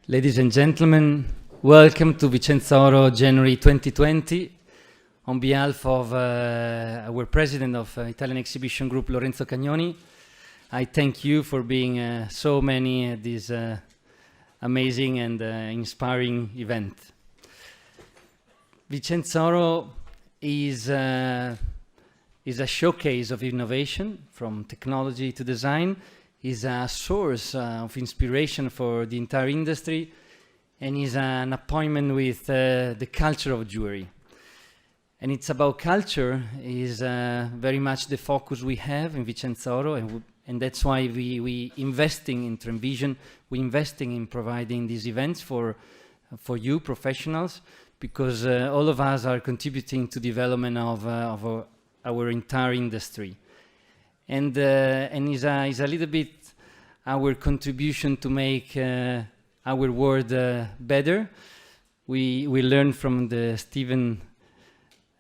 Ladies and gentlemen, welcome to Vicenza Oro January 2020. On behalf of our president of Italian Exhibition Group, Lorenzo Cagnoni, I thank you for being so many at this amazing and inspiring event. Vicenza Oro is a showcase of innovation, from technology to design, is a source of inspiration for the entire industry, and is an appointment with the culture of jewelry. And it's about culture, is very much the focus we have in Vicenza Oro, and that's why we investing in Trendvision, we investing in providing these events for you professionals, because all of us are contributing to development of our entire industry. And is a little bit our contribution to make our world better. We learned from Stephen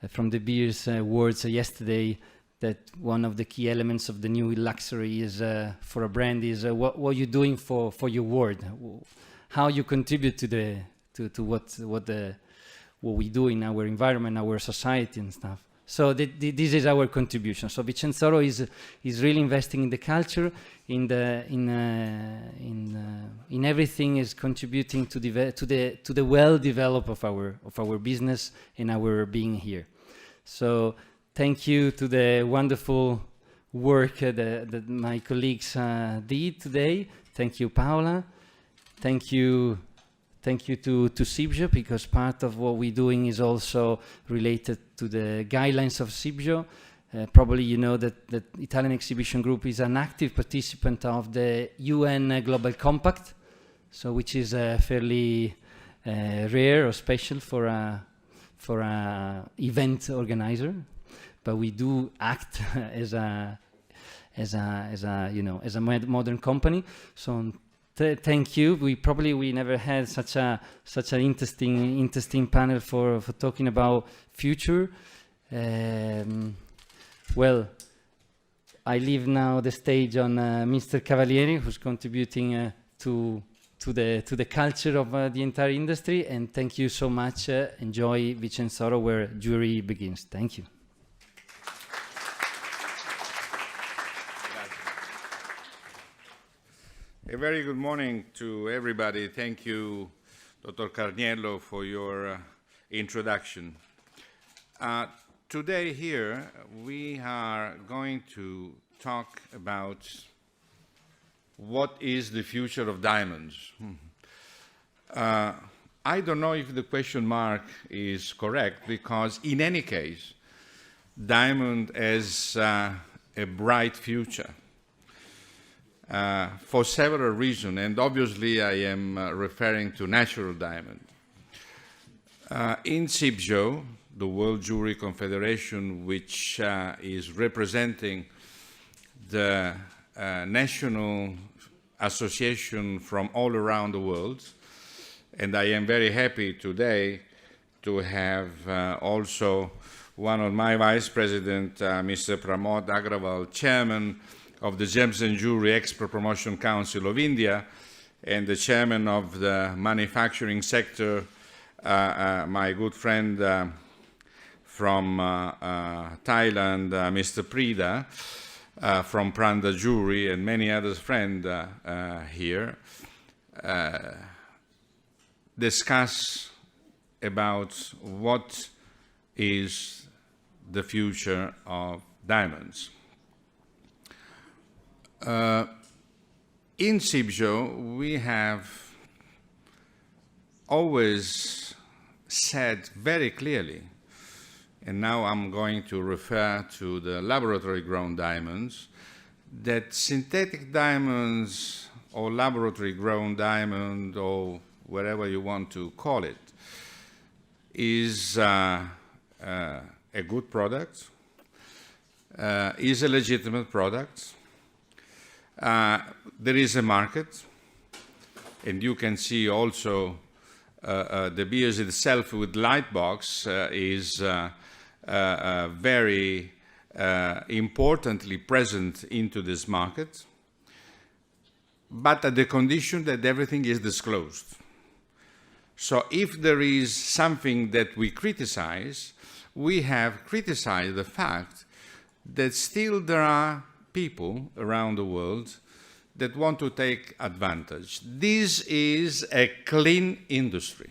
from De Beers words yesterday that one of the key elements of the new luxury is for a brand is what you're doing for your world, how you contribute to what we do in our environment, our society and stuff. So this is our contribution. So Vicenza Oro is really investing in the culture, in everything, is contributing to the well develop of our business and our being here. So thank you to the wonderful work that my colleagues did today. Thank you, Paola. Thank you to CIBJO, because part of what we're doing is also related to the guidelines of CIBJO. Probably you know that the Italian Exhibition Group is an active participant of the UN Global Compact, so which is fairly rare or special for a event organizer. But we do act as a modern company. So thank you. We never had such an interesting panel for talking about future. Well, I leave now the stage on Mr. Cavalieri, who's contributing to the culture of the entire industry. And thank you so much. Enjoy Vicenza Oro, where jewelry begins. Thank you. A very good morning to everybody. Thank you, Dr. Carniello, for your introduction. Today here, we are going to talk about what is the future of diamonds. I don't know if the question mark is correct, because in any case, diamond has a bright future. For several reasons, and obviously I am referring to natural diamond. In CIBJO, the World Jewelry Confederation, which is representing the national association from all around the world, and I am very happy today to have also one of my vice president, Mr. Pramod Agrawal, chairman of the Gems and Jewelry Export Promotion Council of India, and the chairman of the manufacturing sector, my good friend from Thailand, Mr. Prida, from Pranda Jewelry, and many other friends here, discuss about what is the future of diamonds. In CIBJO, we have always said very clearly, and now I'm going to refer to the laboratory-grown diamonds, that synthetic diamonds or laboratory-grown diamond, or whatever you want to call it, is a good product, is a legitimate product. There is a market, and you can see also De Beers itself with Lightbox is very importantly present into this market, but at the condition that everything is disclosed. So if there is something that we criticize, we have criticized the fact that still there are people around the world that want to take advantage. This is a clean industry.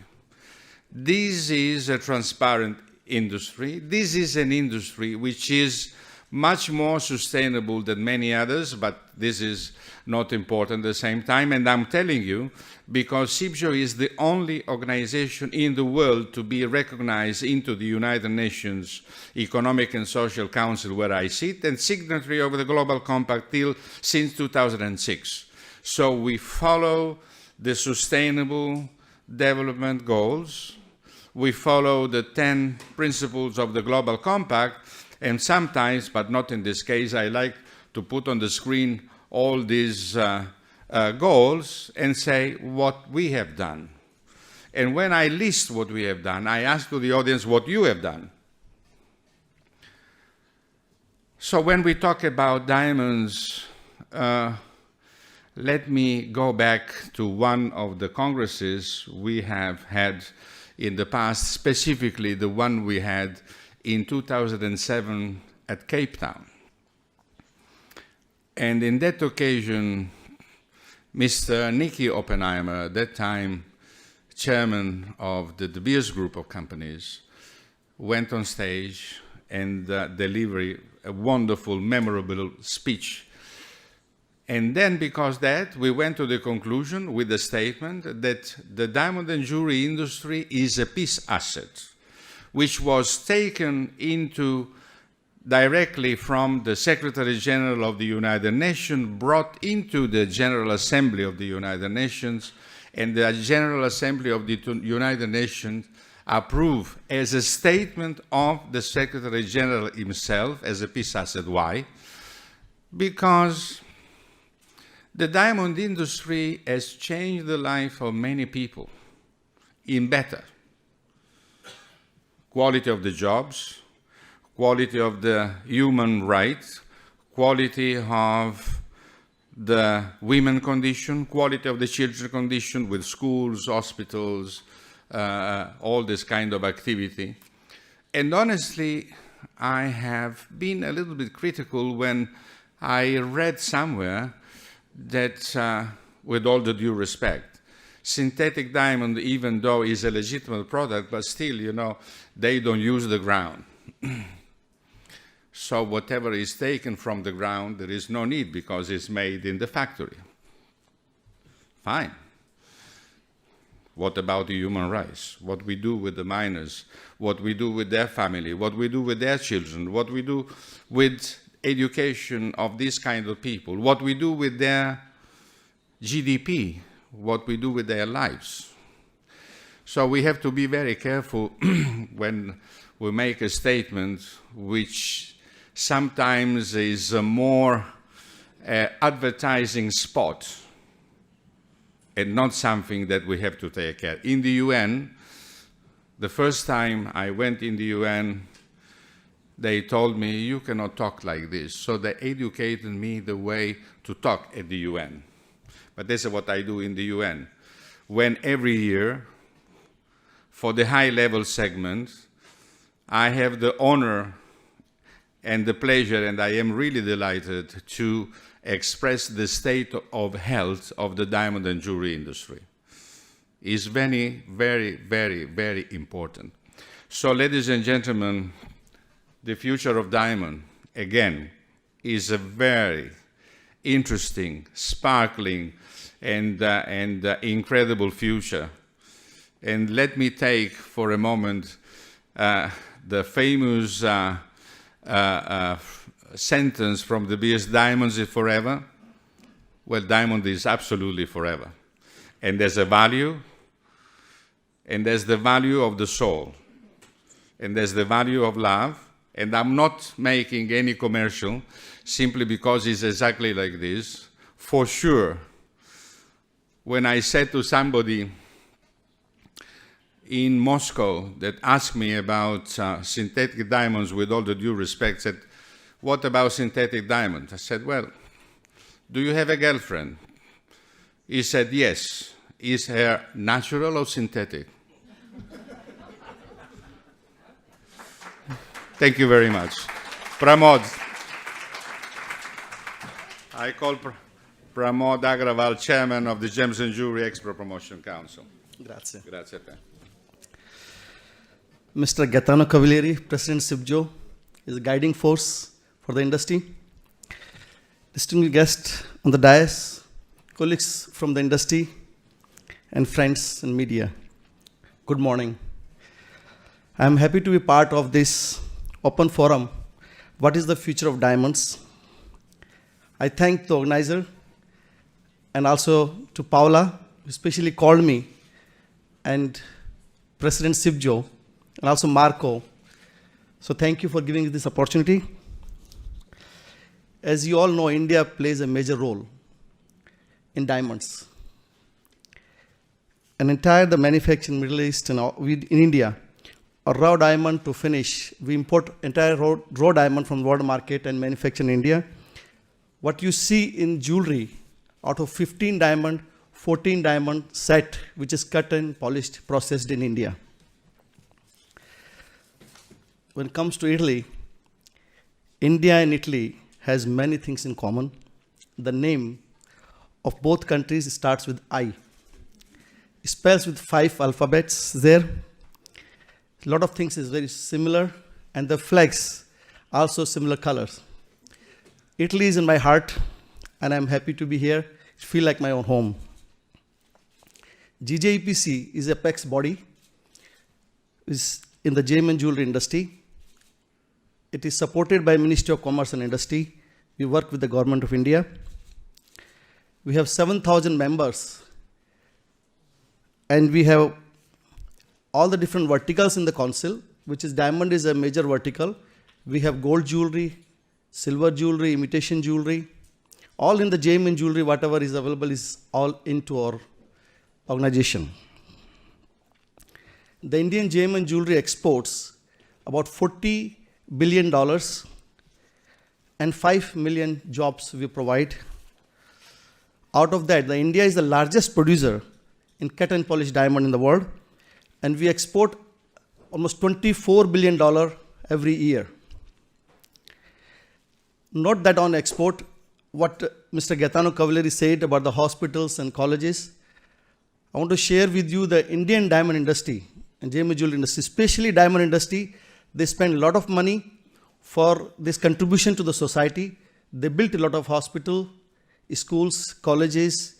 This is a transparent industry. This is an industry which is much more sustainable than many others, but this is not important at the same time. And I'm telling you, because CIBJO is the only organization in the world to be recognized into the United Nations Economic and Social Council, where I sit, and signatory of the Global Compact since 2006. So we follow the Sustainable Development Goals. We follow the 10 principles of the Global Compact, and sometimes, but not in this case, I like to put on the screen all these goals and say what we have done. And when I list what we have done, I ask to the audience what you have done. So when we talk about diamonds, let me go back to one of the congresses we have had in the past, specifically the one we had in 2007 at Cape Town. And in that occasion, Mr. Nicky Oppenheimer, at that time chairman of the De Beers Group of companies, went on stage and delivered a wonderful, memorable speech. And then because that, we went to the conclusion with the statement that the diamond and jewelry industry is a peace asset, which was taken into directly from the Secretary General of the United Nations, brought into the General Assembly of the United Nations, and the General Assembly of the United Nations approved as a statement of the Secretary General himself as a peace asset. Why? Because the diamond industry has changed the life of many people in better. Quality of the jobs, quality of the human rights, quality of the women condition, quality of the children condition with schools, hospitals, all this kind of activity. And honestly, I have been a little bit critical when I read somewhere that, with all the due respect, synthetic diamond, even though is a legitimate product, but still, you know, they don't use the ground. So whatever is taken from the ground, there is no need because it's made in the factory. Fine. What about the human rights? What we do with the miners? What we do with their family? What we do with their children? What we do with education of these kind of people? What we do with their GDP? What we do with their lives? So we have to be very careful when we make a statement which sometimes is a more advertising spot and not something that we have to take care. In the UN, the first time I went in the UN, they told me, you cannot talk like this. So they educated me the way to talk at the UN. But this is what I do in the UN. When every year, for the high-level segment, I have the honor and the pleasure, and I am really delighted to express the state of health of the diamond and jewelry industry. It's very, very, very, very important. So, ladies and gentlemen, the future of diamond, again, is a very interesting, sparkling, and incredible future. And let me take for a moment the famous sentence from De Beers, diamonds is forever. Well, diamond is absolutely forever. And there's a value, and there's the value of the soul, and there's the value of love. And I'm not making any commercial simply because it's exactly like this. For sure, when I said to somebody in Moscow that asked me about synthetic diamonds, with all the due respect, said, what about synthetic diamonds? I said, well, do you have a girlfriend? He said, yes. is hair natural or synthetic? Thank you very much. Pramod. I call Pramod Agrawal, Chairman of the Gems and Jewelry Export Promotion Council. Grazie. Grazie a te. Mr. Gaetano Cavalieri, President CIBJO, is a guiding force for the industry. Distinguished guests on the dais, colleagues from the industry, and friends in media, good morning. I am happy to be part of this open forum, What is the Future of Diamonds? I thank the organizer and also to Paula, who especially called me, and President CIBJO, and also Marco. So thank you for giving this opportunity. As you all know, India plays a major role in diamonds. The manufacturing in Middle East and in India, a raw diamond to finish, we import entire raw diamond from the world market and manufacture in India. What you see in jewelry, out of 15 diamond, 14 diamond set, which is cut and polished, processed in India. When it comes to Italy, India and Italy has many things in common. The name of both countries starts with I. It spells with 5 alphabets there. A lot of things is very similar, and the flags also similar colors. Italy is in my heart, and I'm happy to be here. It feels like my own home. GJEPC is a apex body, is in the gem and jewelry industry. It is supported by Ministry of Commerce and Industry. We work with the Government of India. We have 7,000 members, and we have all the different verticals in the council, which is diamond is a major vertical. We have gold jewelry, silver jewelry, imitation jewelry, all in the gem and jewelry, whatever is available is all into our organization. The Indian gem and jewelry exports about $40 billion and 5 million jobs we provide. Out of that, India is the largest producer in cut and polished diamond in the world, and we export almost $24 billion every year. Not that on export, what Mr. Gaetano Cavalieri said about the hospitals and colleges, I want to share with you the Indian diamond industry and gem and jewelry industry, especially diamond industry. They spend a lot of money for this contribution to the society. They built a lot of hospitals, schools, colleges.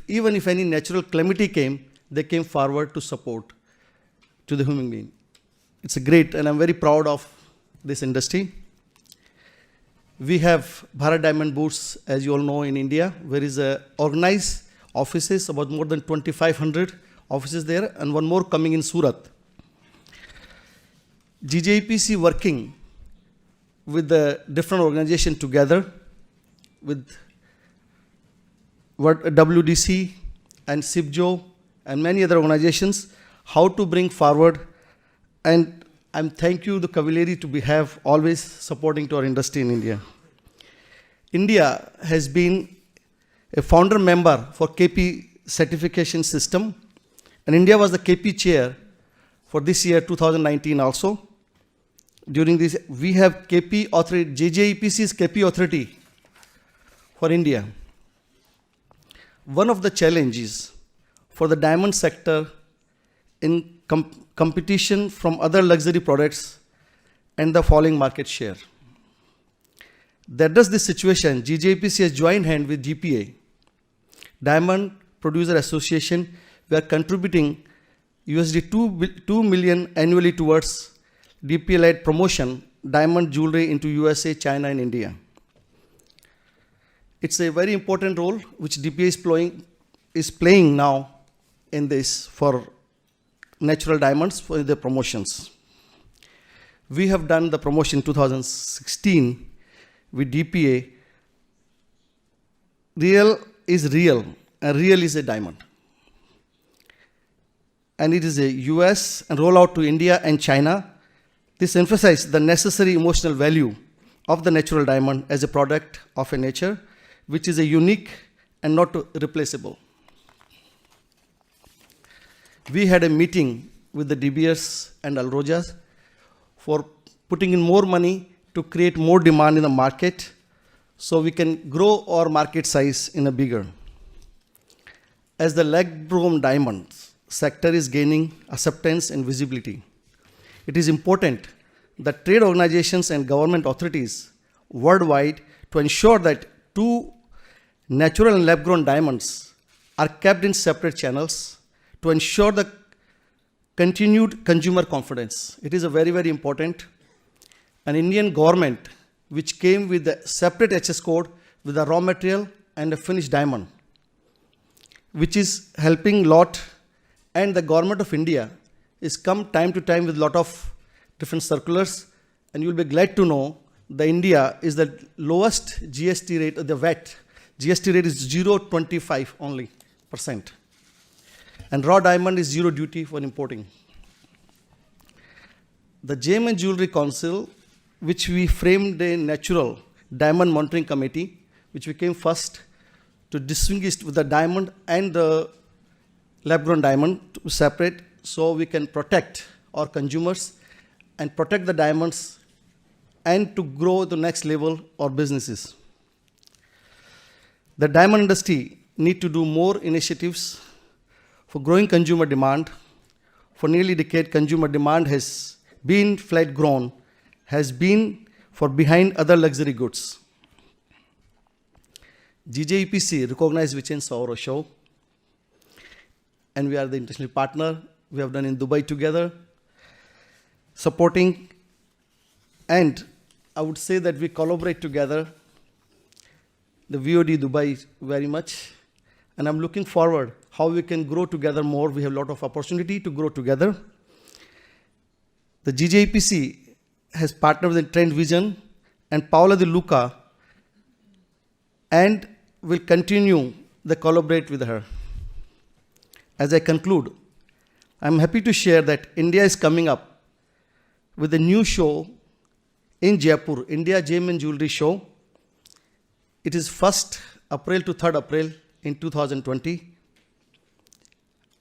Even if any natural calamity came, they came forward to support to the human being. It's a great, and I'm very proud of this industry. We have Bharat Diamond Booths, as you all know, in India, where is organized offices, about more than 2,500 offices there, and one more coming in Surat. GJEPC working with the different organizations together, with WDC and CIBJO and many other organizations, how to bring forward, and I'm thank you the Cavalieri to have always supporting to our industry in India. India has been a founder member for KP certification system, and India was the KP chair for this year 2019 also. During this, we have KP authority, JJEPC's KP authority for India. One of the challenges for the diamond sector in competition from other luxury products and the falling market share. To address this situation, GJEPC has joined hand with GPA, Diamond Producer Association. We are contributing USD 2 million annually towards DPA-led promotion, diamond jewelry into USA, China, and India. It's a very important role which DPA is playing now in this for natural diamonds for the promotions. We have done the promotion 2016 with DPA. Real is real, and real is a diamond. And it is a US and roll out to India and China. This emphasizes the necessary emotional value of the natural diamond as a product of a nature, which is a unique and not replaceable. we had a meeting with the DBS and Alrojas for putting in more money to create more demand in the market so we can grow our market size in a bigger. As the lab-grown diamonds sector is gaining acceptance and visibility, it is important that trade organizations and government authorities worldwide to ensure that two natural and lab-grown diamonds are kept in separate channels to ensure the continued consumer confidence. It is a very, very important. An Indian government which came with a separate HS code with a raw material and a finished diamond, which is helping lot, and the government of India is come time to time with lot of different circulars, and you'll be glad to know the India is the lowest GST rate, the VAT. GST rate is 0.25 only %. And raw diamond is zero duty for importing. The Gem and Jewelry Council, which we framed a natural diamond monitoring committee, which we came first to distinguish with the diamond and the lab-grown diamond to separate so we can protect our consumers and protect the diamonds and to grow the next level or businesses. The diamond industry need to do more initiatives for growing consumer demand. For nearly a decade, consumer demand has been flat grown, has been for behind other luxury goods. GJEPC recognized Vicenza Oro show, and we are the international partner. We have done in Dubai together, supporting, and I would say that we collaborate together, the VOD Dubai very much, and I'm looking forward how we can grow together more. We have a lot of opportunity to grow together. The GJEPC has partnered with Trend Vision and Paola De Luca, and will continue the collaborate with her. As I conclude, I'm happy to share that India is coming up with a new show in Jaipur, India Gem and Jewelry Show. It is 1st April to 3rd April in 2020.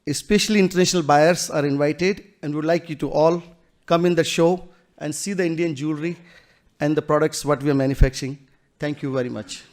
Especially international buyers are invited, and would like you to all come in the show and see the Indian jewelry and the products what we are manufacturing. Thank you very much.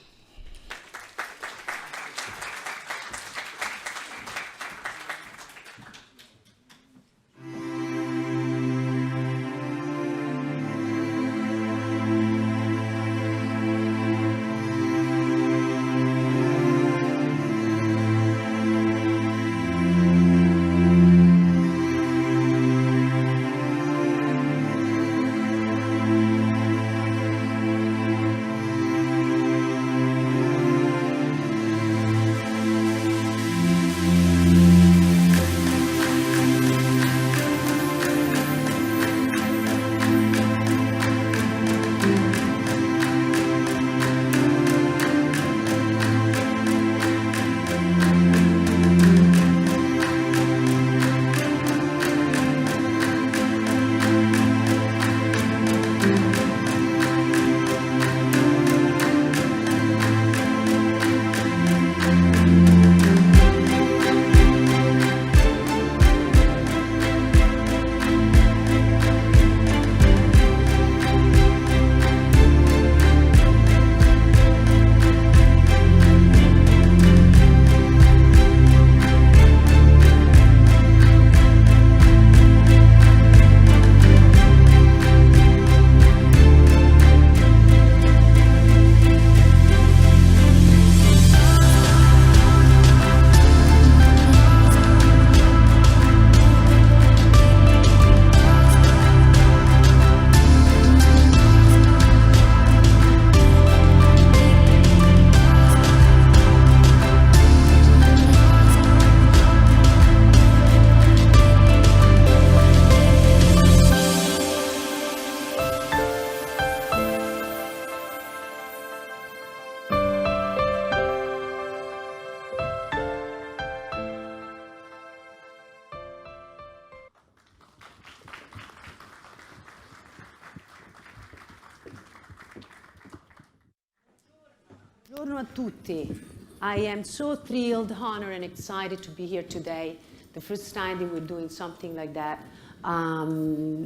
Buongiorno a tutti. I am so thrilled, honored, and excited to be here today. the first time that we're doing something like that.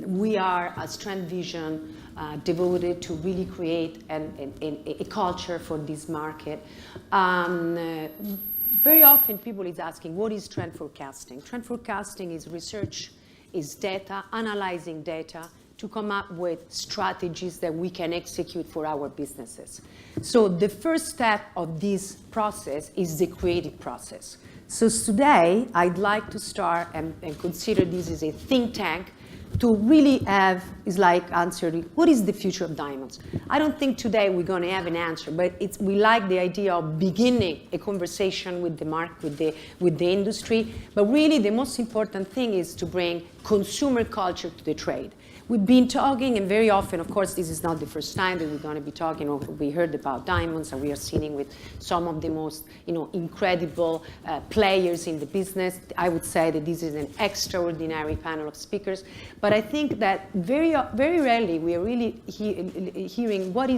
We are, as Trend Vision, devoted to really create a culture for this market. Very often people is asking, what is trend forecasting? Trend forecasting is research, is data, analyzing data to come up with strategies that we can execute for our businesses. So the first step of this process is the creative process. So today, I'd like to start and consider this as a think tank to really have, is like answering, what is the future of diamonds? I don't think today we're going to have an answer, but we like the idea of beginning a conversation with the market, with the industry. But really, the most important thing is to bring consumer culture to the trade. We've been talking, and very often, of course, this is not the first time that we're going to be talking, or we heard about diamonds, and we are sitting with some of the most, incredible players in the business. I would say that this is an extraordinary panel of speakers. But I think that very, very rarely we are really hearing what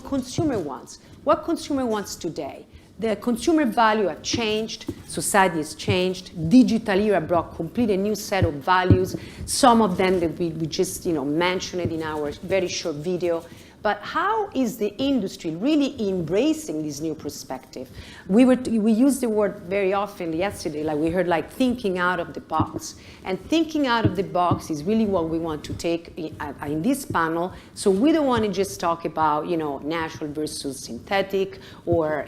consumer wants. What consumer wants today. The consumer value have changed, society has changed, digital era brought completely new set of values, some of them that we just mentioned in our very short video. But how is the industry really embracing this new perspective? We used the word very often yesterday, like we heard, like thinking out of the box. And thinking out of the box is really what we want to take in this panel. So we don't want to just talk about, natural versus synthetic, or,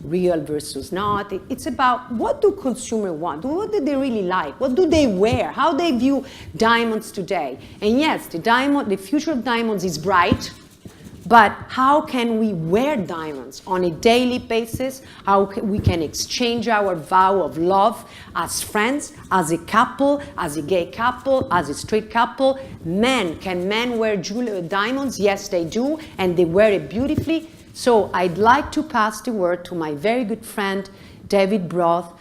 real versus not. It's about, what do consumers want? What do they really like? What do they wear? How they view diamonds today? And yes, the future of diamonds is bright. But how can we wear diamonds on a daily basis? How we can exchange our vow of love as friends, as a couple, as a gay couple, as a straight couple? Can men wear diamonds? Yes, they do, and they wear it beautifully. So I'd like to pass the word to my very good friend, David Broth,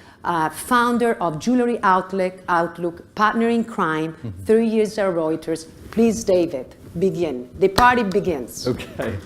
founder of Jewelry Outlook, partner in crime, 30 years at Reuters. Please, David. Begin. The party begins. Okay.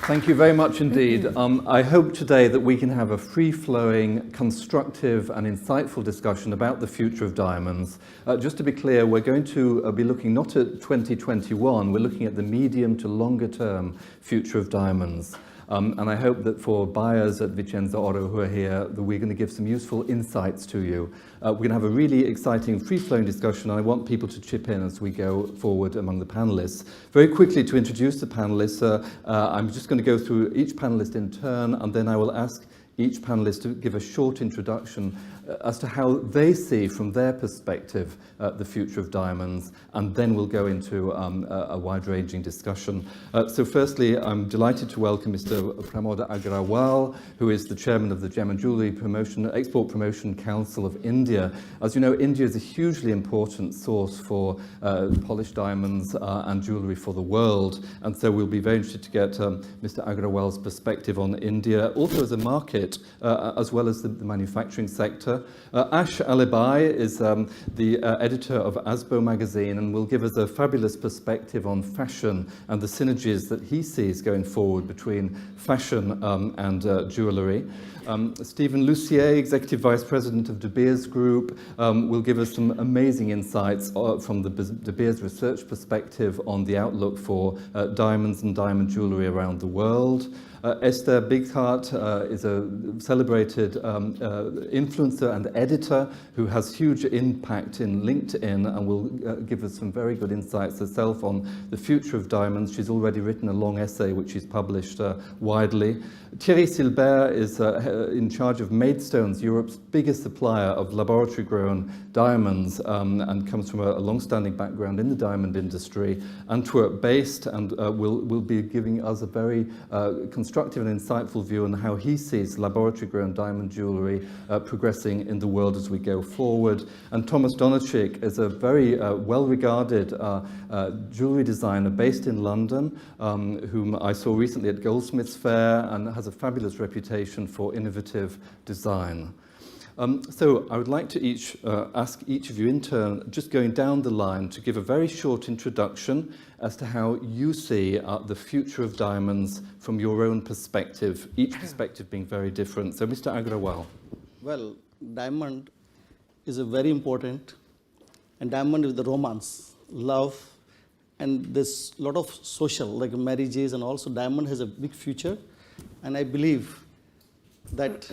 Thank you very much indeed. I hope today that we can have a free-flowing, constructive and insightful discussion about the future of diamonds. Just to be clear, we're going to be looking not at 2021, we're looking at the medium to longer term future of diamonds. And I hope that for buyers at Vicenza Oro who are here, that we're going to give some useful insights to you. We're going to have a really exciting, free-flowing discussion, and I want people to chip in as we go forward among the panelists. Very quickly, to introduce the panelists, I'm just going to go through each panelist in turn, and then I will ask each panelist to give a short introduction as to how they see from their perspective the future of diamonds, and then we'll go into a wide-ranging discussion. So firstly, I'm delighted to welcome Mr. Pramod Agrawal, who is the chairman of the Gem and Jewellery Export Promotion Council of India. As you know, India is a hugely important source for polished diamonds and jewellery for the world, and so we'll be very interested to get Mr. Agrawal's perspective on India, also as a market, as well as the manufacturing sector. Ash Alibai is the editor of Asbo magazine and will give us a fabulous perspective on fashion and the synergies that he sees going forward between fashion and jewellery. Stephen Lucier, Executive Vice President of De Beers Group, will give us some amazing insights from the De Beers research perspective on the outlook for diamonds and diamond jewellery around the world. Esther Bigheart is a celebrated influencer and editor who has huge impact in LinkedIn and will give us some very good insights herself on the future of diamonds. She's already written a long essay which she's published widely. Thierry Silbert is in charge of Maidstones, Europe's biggest supplier of laboratory-grown diamonds, and comes from a long-standing background in the diamond industry, Antwerp-based, and will be giving us a very constructive and insightful view on how he sees laboratory-grown diamond jewellery progressing in the world as we go forward. And Thomas Donachik is a very well-regarded jewellery designer based in London, whom I saw recently at Goldsmiths Fair, and has a fabulous reputation for innovative design. So I would like to ask each of you in turn, just going down the line, to give a very short introduction as to how you see the future of diamonds from your own perspective, each perspective being very different. So Mr. Agrawal. Well, diamond is a very important, and diamond is the romance, love, and there's a lot of social, like marriages, and also diamond has a big future. And I believe that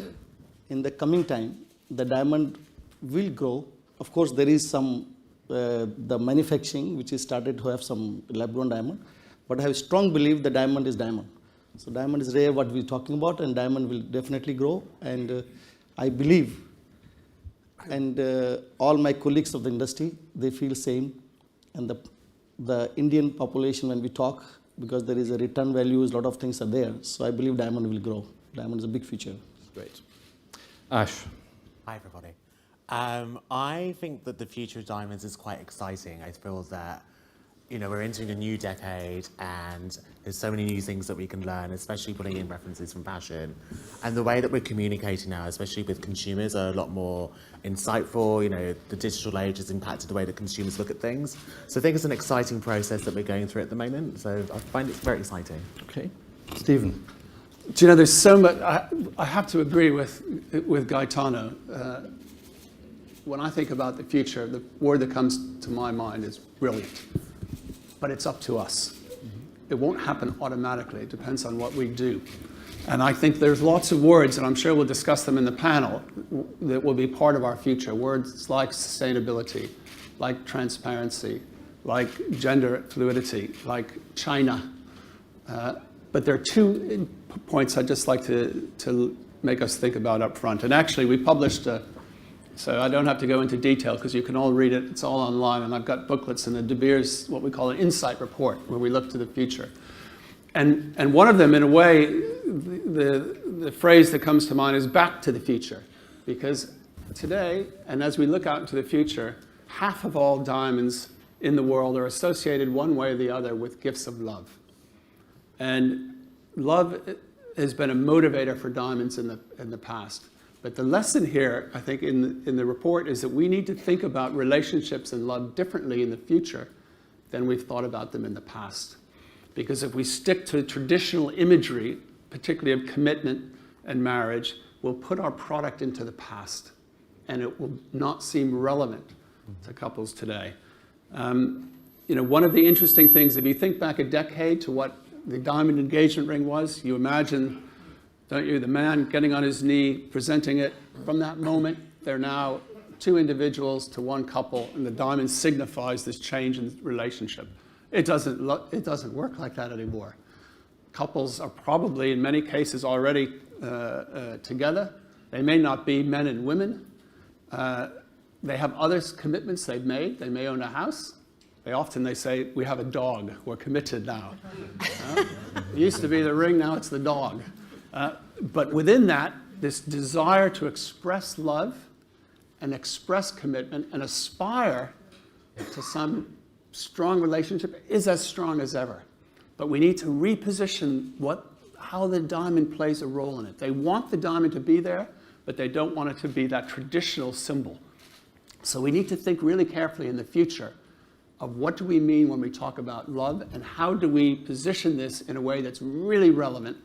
in the coming time, the diamond will grow. Of course, there is some, the manufacturing, which is started to have some lab-grown diamond, but I have strong belief the diamond is diamond. So diamond is rare, what we're talking about, and diamond will definitely grow. And I believe, and all my colleagues of the industry, they feel same. And the Indian population, when we talk, because there is a return values, a lot of things are there. So I believe diamond will grow. Diamond is a big future. Great. Ash. Hi, everybody. I think that the future of diamonds is quite exciting. I feel that, you know, we're entering a new decade and there's so many new things that we can learn, especially putting in references from fashion. And the way that we're communicating now, especially with consumers, are a lot more insightful. You know, the digital age has impacted the way that consumers look at things. So I think it's an exciting process that we're going through at the moment. So I find it very exciting. Okay. Stephen. Do you know, there's so much, I have to agree with Gaetano. When I think about the future, the word that comes to my mind is brilliant. But it's up to us. It won't happen automatically. It depends on what we do. And I think there's lots of words, and I'm sure we'll discuss them in the panel, that will be part of our future. Words like sustainability, like transparency, like gender fluidity, like China. But there are two points I'd just like to make us think about up front. And actually, we published so I don't have to go into detail because you can all read it. It's all online, and I've got booklets in the De Beers, what we call an insight report, where we look to the future. And one of them, in a way, the phrase that comes to mind is back to the future. Because today, and as we look out into the future, half of all diamonds in the world are associated one way or the other with gifts of love. And love has been a motivator for diamonds in the past. But the lesson here, I think, in the report is that we need to think about relationships and love differently in the future than we've thought about them in the past. Because if we stick to traditional imagery, particularly of commitment and marriage, we'll put our product into the past, and it will not seem relevant to couples today. You know, one of the interesting things, if you think back a decade to what the diamond engagement ring was, you imagine, don't you, the man getting on his knee, presenting it. From that moment, they're now two individuals to one couple, and the diamond signifies this change in relationship. It doesn't work like that anymore. Couples are probably, in many cases, already together. They may not be men and women. They have other commitments they've made. They may own a house. They say, we have a dog. We're committed now. It used to be the ring, now it's the dog. But within that, this desire to express love and express commitment and aspire to some strong relationship is as strong as ever. But we need to reposition how the diamond plays a role in it. They want the diamond to be there, but they don't want it to be that traditional symbol. So we need to think really carefully in the future of what do we mean when we talk about love, and how do we position this in a way that's really relevant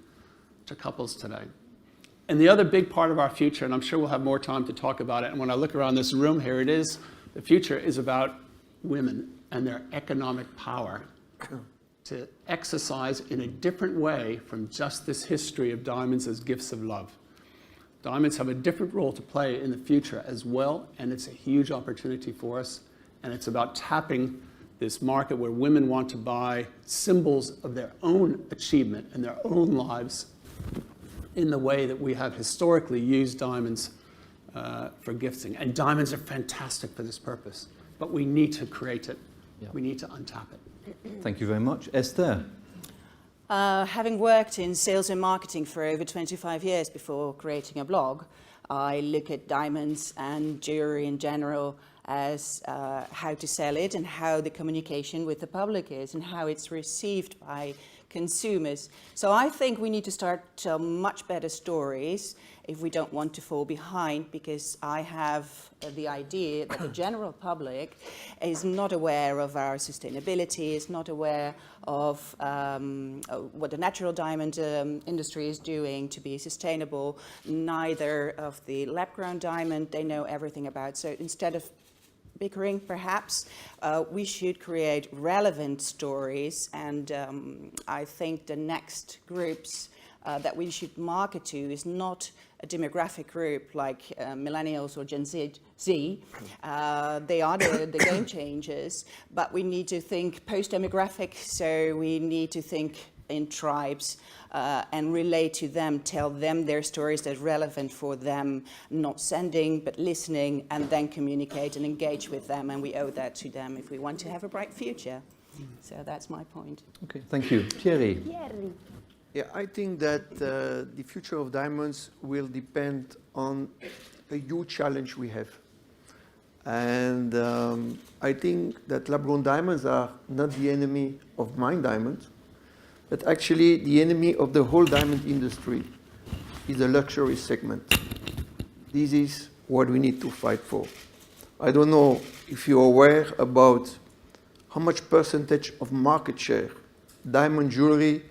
to couples today. And the other big part of our future, and I'm sure we'll have more time to talk about it, and when I look around this room, here it is, the future is about women and their economic power to exercise in a different way from just this history of diamonds as gifts of love. Diamonds have a different role to play in the future as well, and it's a huge opportunity for us. And it's about tapping this market where women want to buy symbols of their own achievement and their own lives in the way that we have historically used diamonds for gifting. And diamonds are fantastic for this purpose, but we need to create it. Yeah. We need to untap it. Thank you very much. Esther. Having worked in sales and marketing for over 25 years before creating a blog, I look at diamonds and jewelry in general as how to sell it and how the communication with the public is and how it's received by consumers. So I think we need to start tell much better stories if we don't want to fall behind, because I have the idea that the general public is not aware of our sustainability, is not aware of what the natural diamond industry is doing to be sustainable, neither of the lab-grown diamond they know everything about. So instead of bickering, perhaps, we should create relevant stories, and I think the next groups that we should market to is not a demographic group like millennials or Gen Z. They are the game changers, but we need to think post-demographic, so we need to think in tribes and relate to them, tell them their stories that are relevant for them, not sending but listening, and then communicate and engage with them, and we owe that to them if we want to have a bright future. So that's my point. Okay, thank you. Thierry. Yeah, I think that the future of diamonds will depend on a huge challenge we have. And I think that lab-grown diamonds are not the enemy of mined diamonds, but actually the enemy of the whole diamond industry is the luxury segment. This is what we need to fight for. I don't know if you're aware about how much percentage of market share diamond jewelry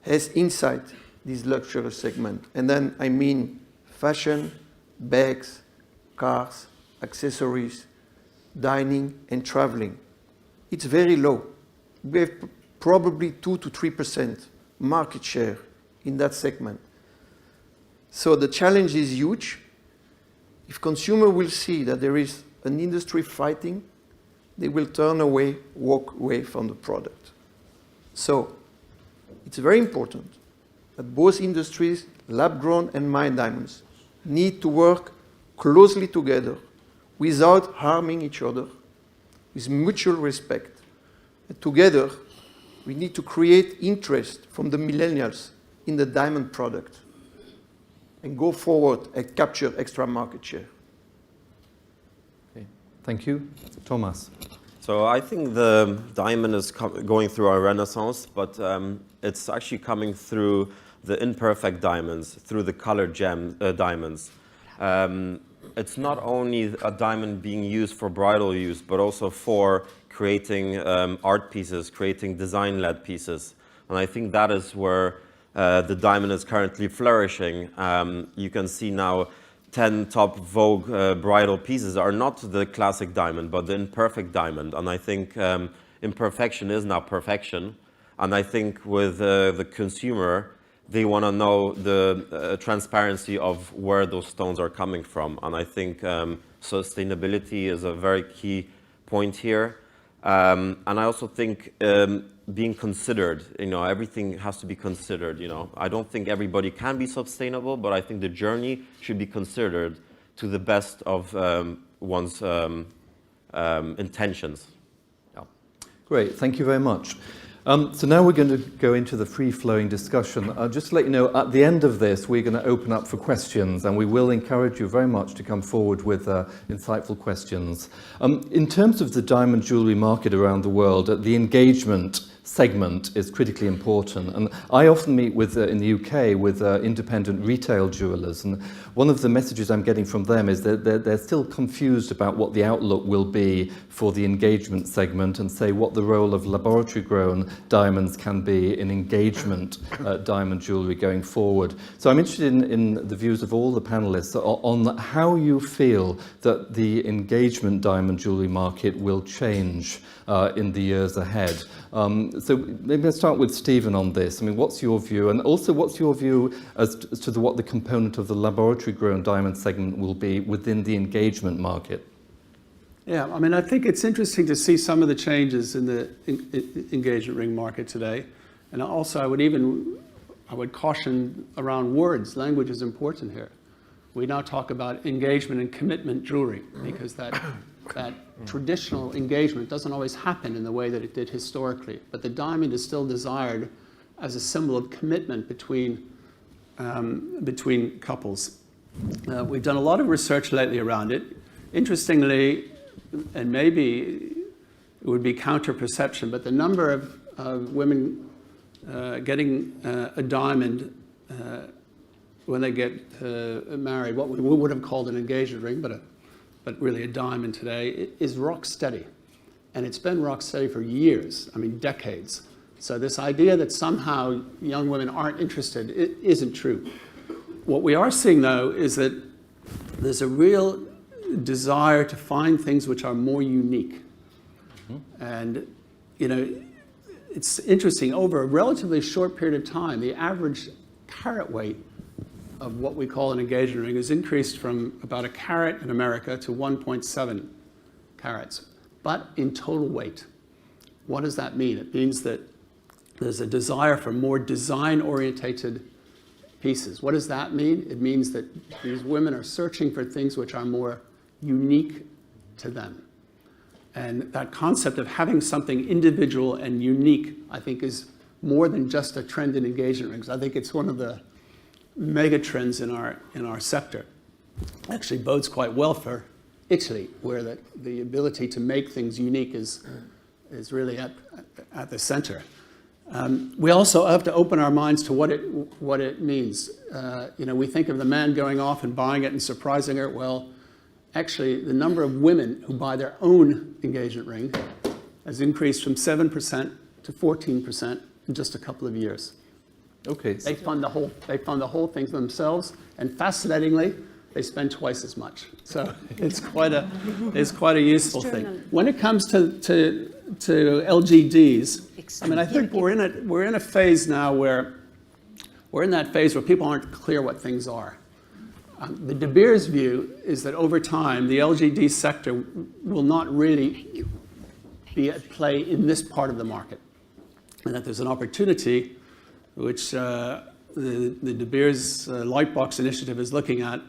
has inside this luxury segment. And then I mean fashion, bags, cars, accessories, dining, and traveling. It's very low. We have probably 2 to 3% market share in that segment. So the challenge is huge. If consumer will see that there is an industry fighting, they will turn away, walk away from the product. So it's very important that both industries, lab-grown and mined diamonds, need to work closely together without harming each other, with mutual respect. And together, we need to create interest from the millennials in the diamond product and go forward and capture extra market share. Okay. Thank you. Thomas. So I think the diamond is going through a renaissance, but it's actually coming through the imperfect diamonds, through the colored diamonds. It's not only a diamond being used for bridal use, but also for creating art pieces, creating design-led pieces. And I think that is where the diamond is currently flourishing. You can see now 10 top Vogue bridal pieces are not the classic diamond, but the imperfect diamond. And I think imperfection is now perfection. And I think with the consumer, they want to know the transparency of where those stones are coming from. And I think sustainability is a very key point here. And I also think being considered, everything has to be considered, I don't think everybody can be sustainable, but I think the journey should be considered to the best of one's intentions. Yeah. Great, thank you very much. So now we're going to go into the free-flowing discussion. Just to let you know, at the end of this, we're going to open up for questions, and we will encourage you very much to come forward with insightful questions. In terms of the diamond jewellery market around the world, the engagement segment is critically important. And I often meet with, in the UK with independent retail jewellers, and one of the messages I'm getting from them is that they're still confused about what the outlook will be for the engagement segment, and say what the role of laboratory-grown diamonds can be in engagement diamond jewellery going forward. So I'm interested in the views of all the panellists on how you feel that the engagement diamond jewellery market will change in the years ahead. So maybe let's start with Stephen on this. I mean, what's your view? And also, what's your view as to what the component of the laboratory-grown diamond segment will be within the engagement market? Yeah, I mean, I think it's interesting to see some of the changes in the engagement ring market today. And also, I would caution around words. Language is important here. We now talk about engagement and commitment jewelry, because that traditional engagement doesn't always happen in the way that it did historically. But the diamond is still desired as a symbol of commitment between couples. We've done a lot of research lately around it. Interestingly, and maybe it would be counter-perception, but the number of women getting a diamond when they get married, what we would have called an engagement ring, but really a diamond today, is rock steady. And it's been rock steady for years, I mean decades. So this idea that somehow young women aren't interested, it isn't true. What we are seeing though is that there's a real desire to find things which are more unique. And you know, it's interesting, over a relatively short period of time, the average carat weight of what we call an engagement ring has increased from about a carat in America to 1.7 carats, but in total weight. What does that mean? It means that there's a desire for more design-orientated pieces. What does that mean? It means that these women are searching for things which are more unique to them. And that concept of having something individual and unique, I think, is more than just a trend in engagement rings. I think it's one of the mega trends in our sector. Actually bodes quite well for Italy, where the ability to make things unique is really at the center. We also have to open our minds to what it means. You know, we think of the man going off and buying it and surprising her. Well, actually, the number of women who buy their own engagement ring has increased from 7% to 14% in just a couple of years. Okay. They fund the whole thing themselves, and fascinatingly, they spend twice as much. So it's quite a useful thing. When it comes to LGDs, I mean, I think we're in a phase now where we're in that phase where people aren't clear what things are. The De Beers view is that over time, the LGD sector will not really be at play in this part of the market, and that there's an opportunity which the De Beers Lightbox initiative is looking at,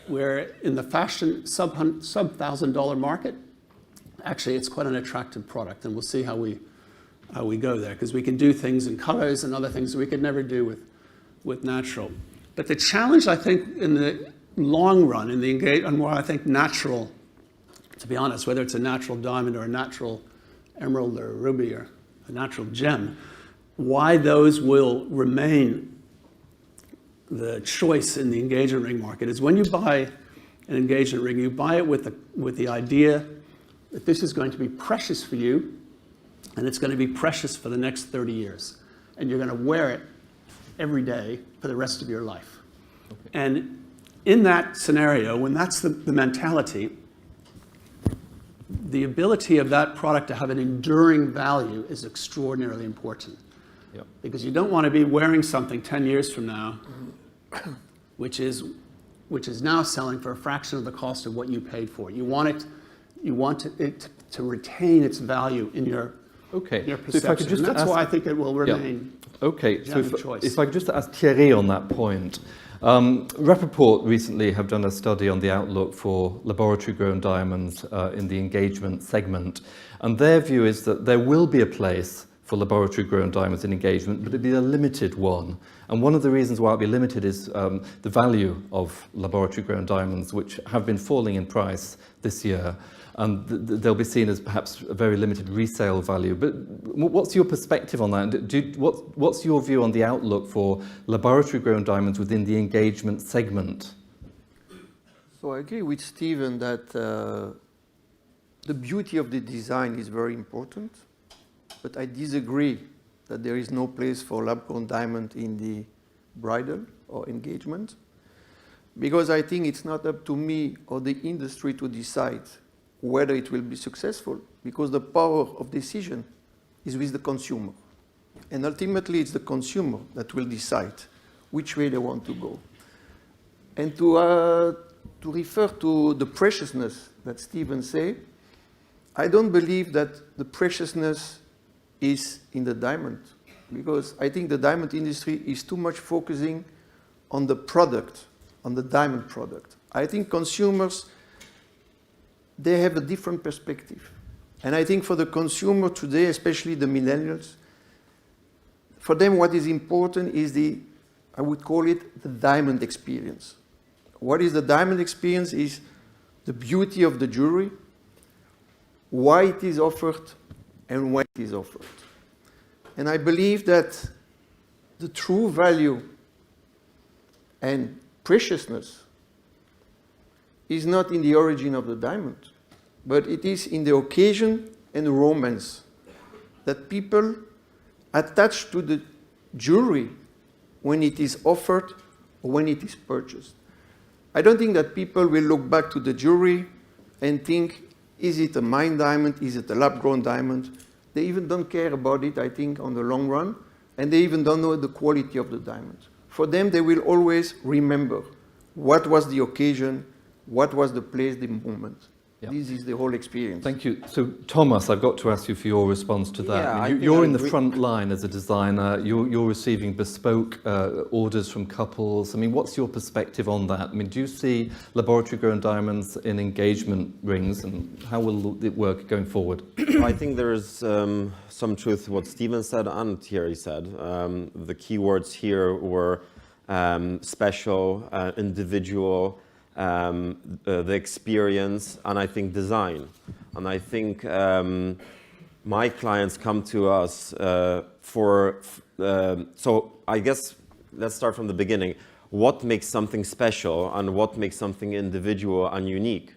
where in the fashion sub-$1,000 market, actually it's quite an attractive product, and we'll see how we go there, because we can do things in colors and other things that we could never do with natural. But the challenge, I think, in the long run, in the engagement, where I think natural, to be honest, whether it's a natural diamond or a natural emerald or a ruby or a natural gem, why those will remain the choice in the engagement ring market is when you buy an engagement ring, you buy it with the idea that this is going to be precious for you, and it's going to be precious for the next 30 years. And you're going to wear it every day for the rest of your life. Okay. And in that scenario, when that's the mentality, the ability of that product to have an enduring value is extraordinarily important. Yep. Because you don't want to be wearing something 10 years from now, which is now selling for a fraction of the cost of what you paid for it. You want it to retain its value in your perception. So if I could just that's why I think it will remain. Yeah. Okay, so if I could just ask Thierry on that point. Rappaport recently have done a study on the outlook for laboratory-grown diamonds in the engagement segment, and their view is that there will be a place for laboratory-grown diamonds in engagement, but it'll be a limited one. And one of the reasons why it'll be limited is the value of laboratory-grown diamonds, which have been falling in price this year. And they'll be seen as perhaps a very limited resale value. But what's your perspective on that? What's your view on the outlook for laboratory-grown diamonds within the engagement segment? So I agree with Stephen that the beauty of the design is very important, but I disagree that there is no place for lab-grown diamond in the bridal or engagement, because I think it's not up to me or the industry to decide whether it will be successful, because the power of decision is with the consumer. And ultimately, it's the consumer that will decide which way they want to go. And to refer to the preciousness that Stephen said, I don't believe that the preciousness is in the diamond, because I think the diamond industry is too much focusing on the product, on the diamond product. I think consumers, they have a different perspective. And I think for the consumer today, especially the millennials, for them what is important is I would call it the diamond experience. What is the diamond experience is the beauty of the jewelry, why it is offered, and when it is offered. And I believe that the true value and preciousness is not in the origin of the diamond, but it is in the occasion and romance that people attach to the jewelry when it is offered or when it is purchased. I don't think that people will look back to the jewelry and think, is it a mined diamond, is it a lab-grown diamond? They even don't care about it, I think, on the long run, and they even don't know the quality of the diamond. For them, they will always remember what was the occasion, what was the place, the moment. Yeah. This is the whole experience. Thank you. So, Thomas, I've got to ask you for your response to that. Yeah, I mean, I you're think in the we- front line as a designer. You're receiving bespoke orders from couples. I mean, what's your perspective on that? I mean, do you see laboratory-grown diamonds in engagement rings, and how will it work going forward? I think there is some truth to what Stephen said and Thierry said. The key words here were special, individual, the experience, and I think design. And I think my clients come to us so I guess let's start from the beginning. What makes something special and what makes something individual and unique?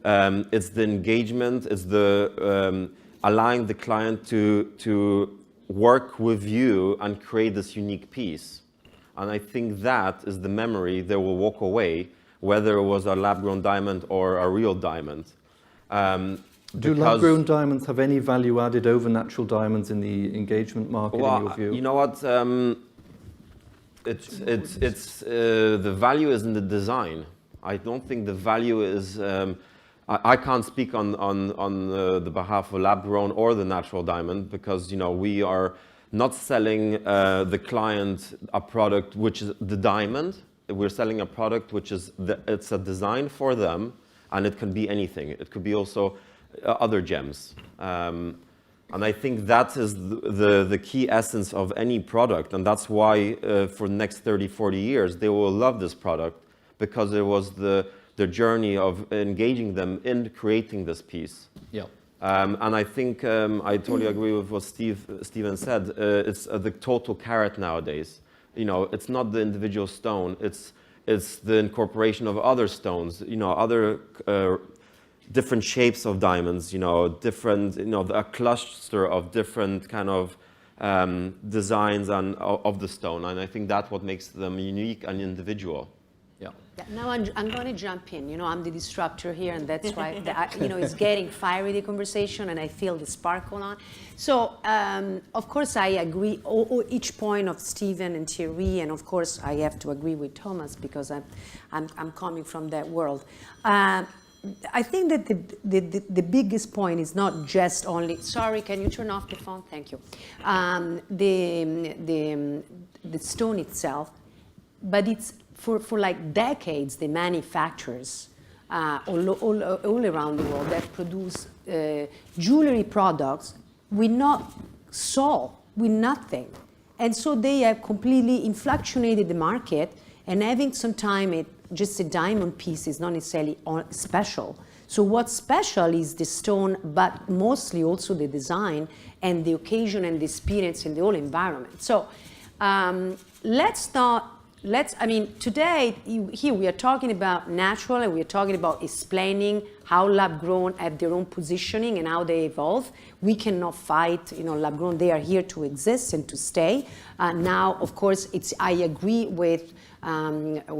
It's the engagement, it's the allowing the client to work with you and create this unique piece. And I think that is the memory they will walk away, whether it was a lab-grown diamond or a real diamond. Do lab-grown diamonds have any value added over natural diamonds in the engagement market, in your view? You know what? The value is in the design. I don't think the value is. I can't speak on the behalf of lab-grown or the natural diamond, because we are not selling the client a product which is the diamond. We're selling a product which is it's a design for them, and it can be anything. It could be also other gems. And I think that is the key essence of any product, and that's why for the next 30, 40 years, they will love this product, because it was the journey of engaging them in creating this piece. Yeah. And I think I totally agree with what Stephen said. It's the total carat nowadays. It's not the individual stone. It's the incorporation of other stones. Other different shapes of diamonds. Different. A cluster of different kind of designs and of the stone. And I think that's what makes them unique and individual. Yeah. Yeah, now I'm going to jump in. I'm the disruptor here, and that's why it's getting fiery, the conversation, and I feel the sparkle on. So, of course, I agree each point of Stephen and Thierry, and of course, I have to agree with Thomas because I'm coming from that world. I think that the biggest point is not just only. Sorry, can you turn off the phone? Thank you. The stone itself, but it's. For like decades, the manufacturers all around the world that produce jewelry products with not soul, with nothing. And so they have completely inflationated the market, and having some time, just a diamond piece is not necessarily special. So what's special is the stone, but mostly also the design and the occasion and the experience and the whole environment. So today, here we are talking about natural, and we are talking about explaining how lab-grown have their own positioning and how they evolve. We cannot fight, lab-grown. They are here to exist and to stay. Now, of course, I agree with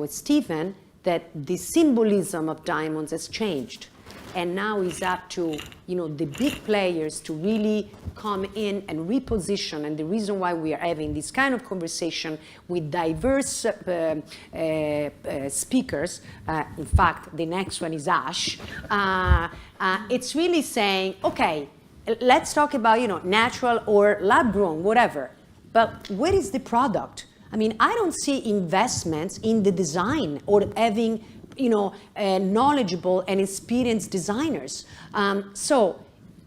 Stephen that the symbolism of diamonds has changed. And now it's up to the big players to really come in and reposition. And the reason why we are having this kind of conversation with diverse speakers, in fact, the next one is Ash, it's really saying, okay, let's talk about natural or lab-grown, whatever. But where is the product? I mean, I don't see investments in the design or having knowledgeable and experienced designers. So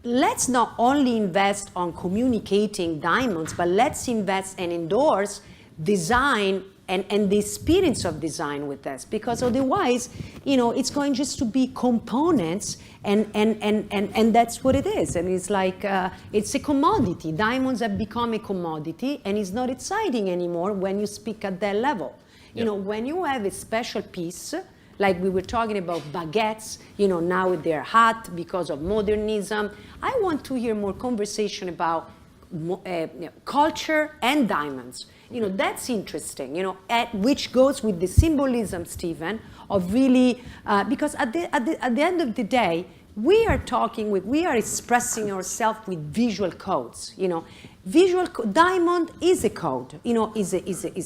let's not only invest on communicating diamonds, but let's invest and endorse design and the experience of design with this, because otherwise, you know, it's going just to be components, and that's what it is. And it's like, it's a commodity. Diamonds have become a commodity, and it's not exciting anymore when you speak at that level. You know, when you have a special piece, like we were talking about baguettes, you know, now they're hot because of modernism. I want to hear more conversation about culture and diamonds. You know, that's interesting, you know, which goes with the symbolism, Stephen, of really, because at the end of the day, we are expressing ourselves with visual codes, you know. Diamond is a code, you know, is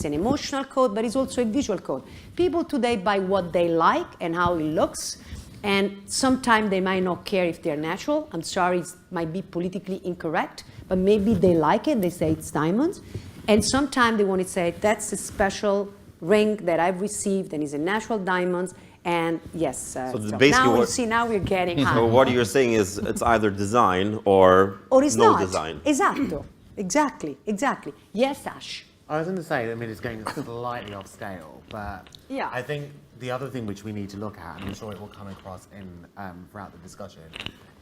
an emotional code, but it's also a visual code. People today buy what they like and how it looks, and sometimes they might not care if they're natural. I'm sorry, it might be politically incorrect, but maybe they like it, they say it's diamonds. And sometimes they want to say, that's a special ring that I've received and is a natural diamond. And yes, so now we're getting high. So what you're saying is it's either design or it's no not. design. Esatto. Exactly. Yes, Ash. I was going to say, I mean, it's going slightly off scale, but yeah. I think the other thing which we need to look at, and I'm sure it will come across in throughout the discussion,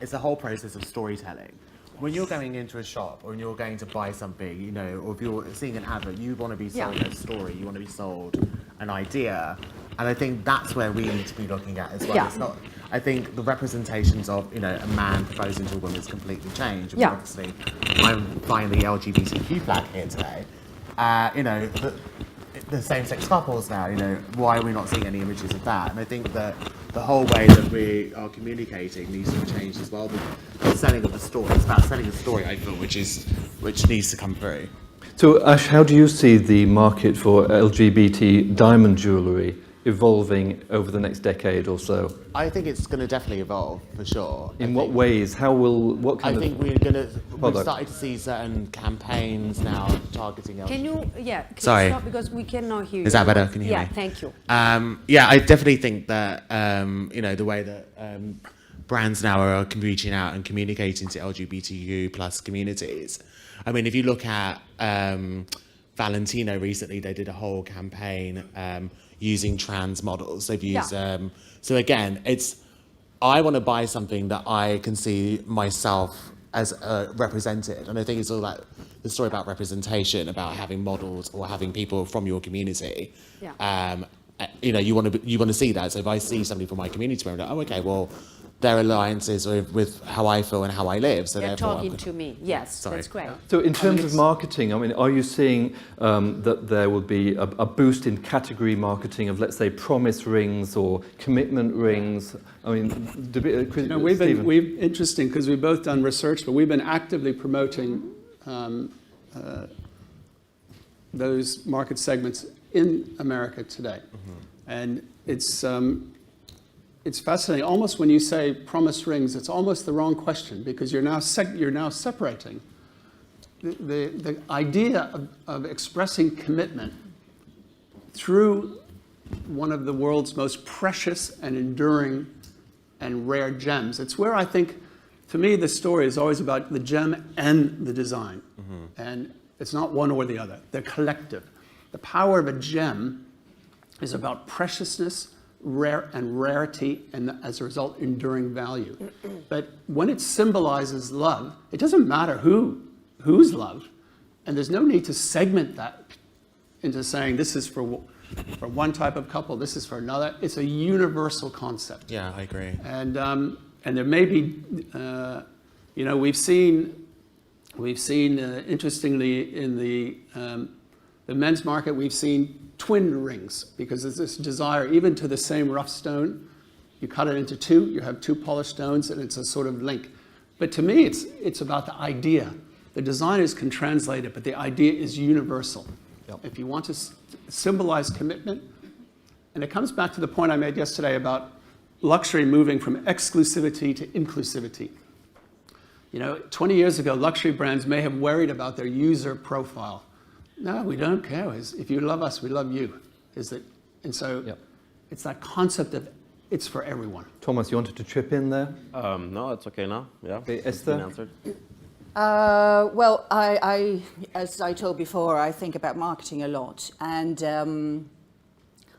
is the whole process of storytelling. When you're going into a shop or when you're going to buy something, you know, or if you're seeing an advert, you want to be sold a story, you want to be sold an idea, and I think that's where we need to be looking at as well. Yeah. It's not. I think the representations of, you know, a man proposing to a woman is completely changed. Yeah. Obviously, I'm flying the LGBTQ flag here today. You know, the same-sex couples now, you know, why are we not seeing any images of that? And I think that the whole way that we are communicating needs to change as well. The selling of the story, it's about selling a story, I feel, which needs to come through. So, Ash, how do you see the market for LGBT diamond jewellery evolving over the next decade or so? I think it's going to definitely evolve, for sure. In what ways? What kind of... I think we've started to see certain campaigns now targeting LGBT. Can you Sorry. stop, because we cannot hear you. Is that better? Can you hear me? Yeah, thank you. Yeah, I definitely think that, you know, the way that brands now are reaching out and communicating to LGBTQ plus communities. I mean, if you look at Valentino recently, they did a whole campaign using trans models. They've used, so again, I want to buy something that I can see myself as represented. And I think it's all about the story about representation, about having models or having people from your community. Yeah. You know, you want to see that. So if I see somebody from my community, I'm like, oh, okay, well, their alliances with how I feel and how I live. So They're therefore, talking to me. Yes, Sorry. that's great. So in terms of marketing, I mean, are you seeing that there will be a boost in category marketing of, let's say, promise rings or commitment rings? I mean, interesting because we've both done research, but we've been actively promoting those market segments in America today. And it's fascinating. Almost when you say promise rings, it's almost the wrong question, because you're now separating the idea of expressing commitment through one of the world's most precious and enduring and rare gems. It's where I think, to me, the story is always about the gem and the design. And it's not one or the other. They're collective. The power of a gem is about preciousness, rarity, and as a result, enduring value. But when it symbolizes love, it doesn't matter who's loved, and there's no need to segment that into saying this is for one type of couple, this is for another. It's a universal concept. Yeah, I agree. And there may be, you know, we've seen interestingly in the men's market, we've seen twin rings, because there's this desire, even to the same rough stone, you cut it into two, you have two polished stones, and it's a sort of link. But to me, it's about the idea. The designers can translate it, but the idea is universal. Yep. If you want to symbolize commitment, and it comes back to the point I made yesterday about luxury moving from exclusivity to inclusivity. You know, 20 years ago, luxury brands may have worried about their user profile. No, we don't care. If you love us, we love you. And so it's that concept of it's for everyone. Thomas, you wanted to chip in there? No, it's okay now. Yeah. Okay, Esther? Answered. Well, as I told before, I think about marketing a lot, and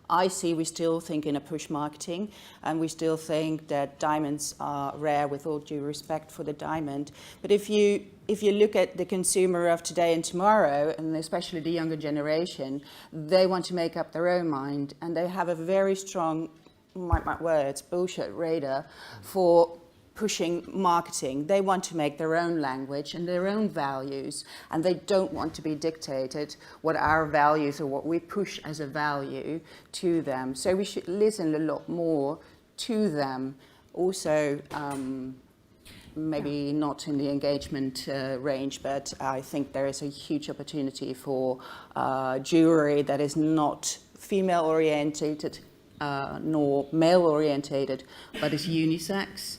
I see we still think in a push marketing, and we still think that diamonds are rare, with all due respect for the diamond. But if you look at the consumer of today and tomorrow, and especially the younger generation, they want to make up their own mind, and they have a very strong, mark my words, bullshit radar for pushing marketing. They want to make their own language and their own values, and they don't want to be dictated what our values or what we push as a value to them. So we should listen a lot more to them. Also, maybe not in the engagement range, but I think there is a huge opportunity for jewelry that is not female orientated, nor male orientated, but is unisex.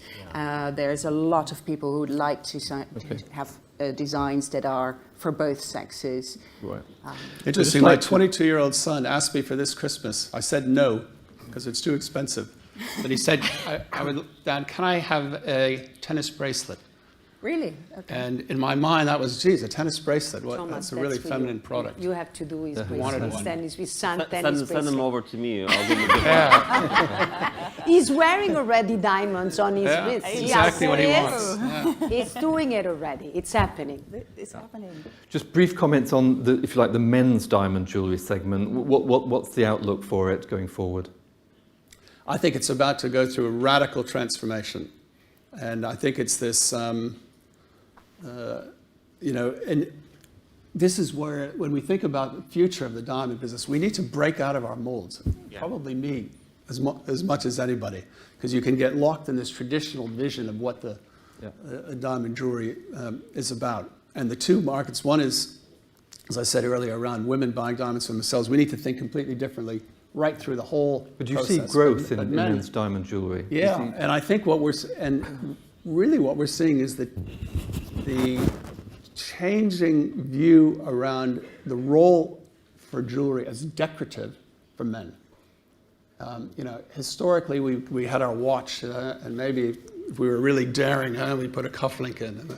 There's a lot of people who would like to have designs that are for both sexes. Right. Interesting, my 22-year-old son asked me for this Christmas. I said no, because it's too expensive. But he said, Dad, can I have a tennis bracelet? Really? Okay. And in my mind, that was, geez, a tennis bracelet. What? Thomas, That's a really for feminine you. product. You have to do his Wanted bracelet. one. Then his son tennis Send them bracelet. over to me. I'll give you the He's wearing already diamonds on his Yeah, wrist. exactly what he Yes. wants. He's doing it already. It's happening. It's happening. Just brief comments on, the, if you like, the men's diamond jewellery segment. What's the outlook for it going forward? I think it's about to go through a radical transformation. And I think it's this, and this is where, when we think about the future of the diamond business, we need to break out of our molds. Probably me, as much as anybody, because you can get locked in this traditional vision of what the diamond jewelry is about. And the two markets, one is, as I said earlier, around women buying diamonds for themselves. We need to think completely differently right through the whole But do you process. see growth in men- men's diamond jewellery? Yeah, and I think what we're seeing is that the changing view around the role for jewelry as decorative for men. Historically, we had our watch, and maybe if we were really daring, we put a cufflink in.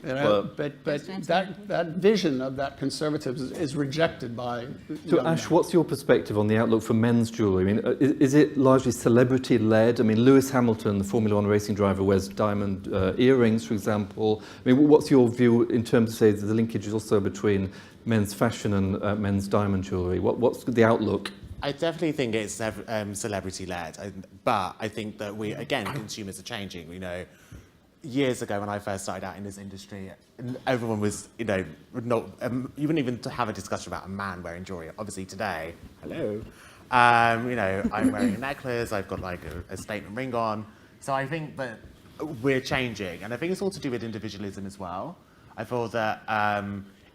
But that vision of that conservative is rejected by. So Ash, what's your perspective on the outlook for men's jewellery? I mean, is it largely celebrity-led? I mean, Lewis Hamilton, the Formula One racing driver, wears diamond earrings, for example. I mean, what's your view in terms of, say, the linkages also between men's fashion and men's diamond jewellery? What's the outlook? I definitely think it's celebrity-led, but I think that consumers are changing. Years ago when I first started out in this industry, everyone was, not, you wouldn't even have a discussion about a man wearing jewelry. Obviously today, hello, I'm wearing a necklace, I've got like a statement ring on. So I think that we're changing, and I think it's all to do with individualism as well. I feel that,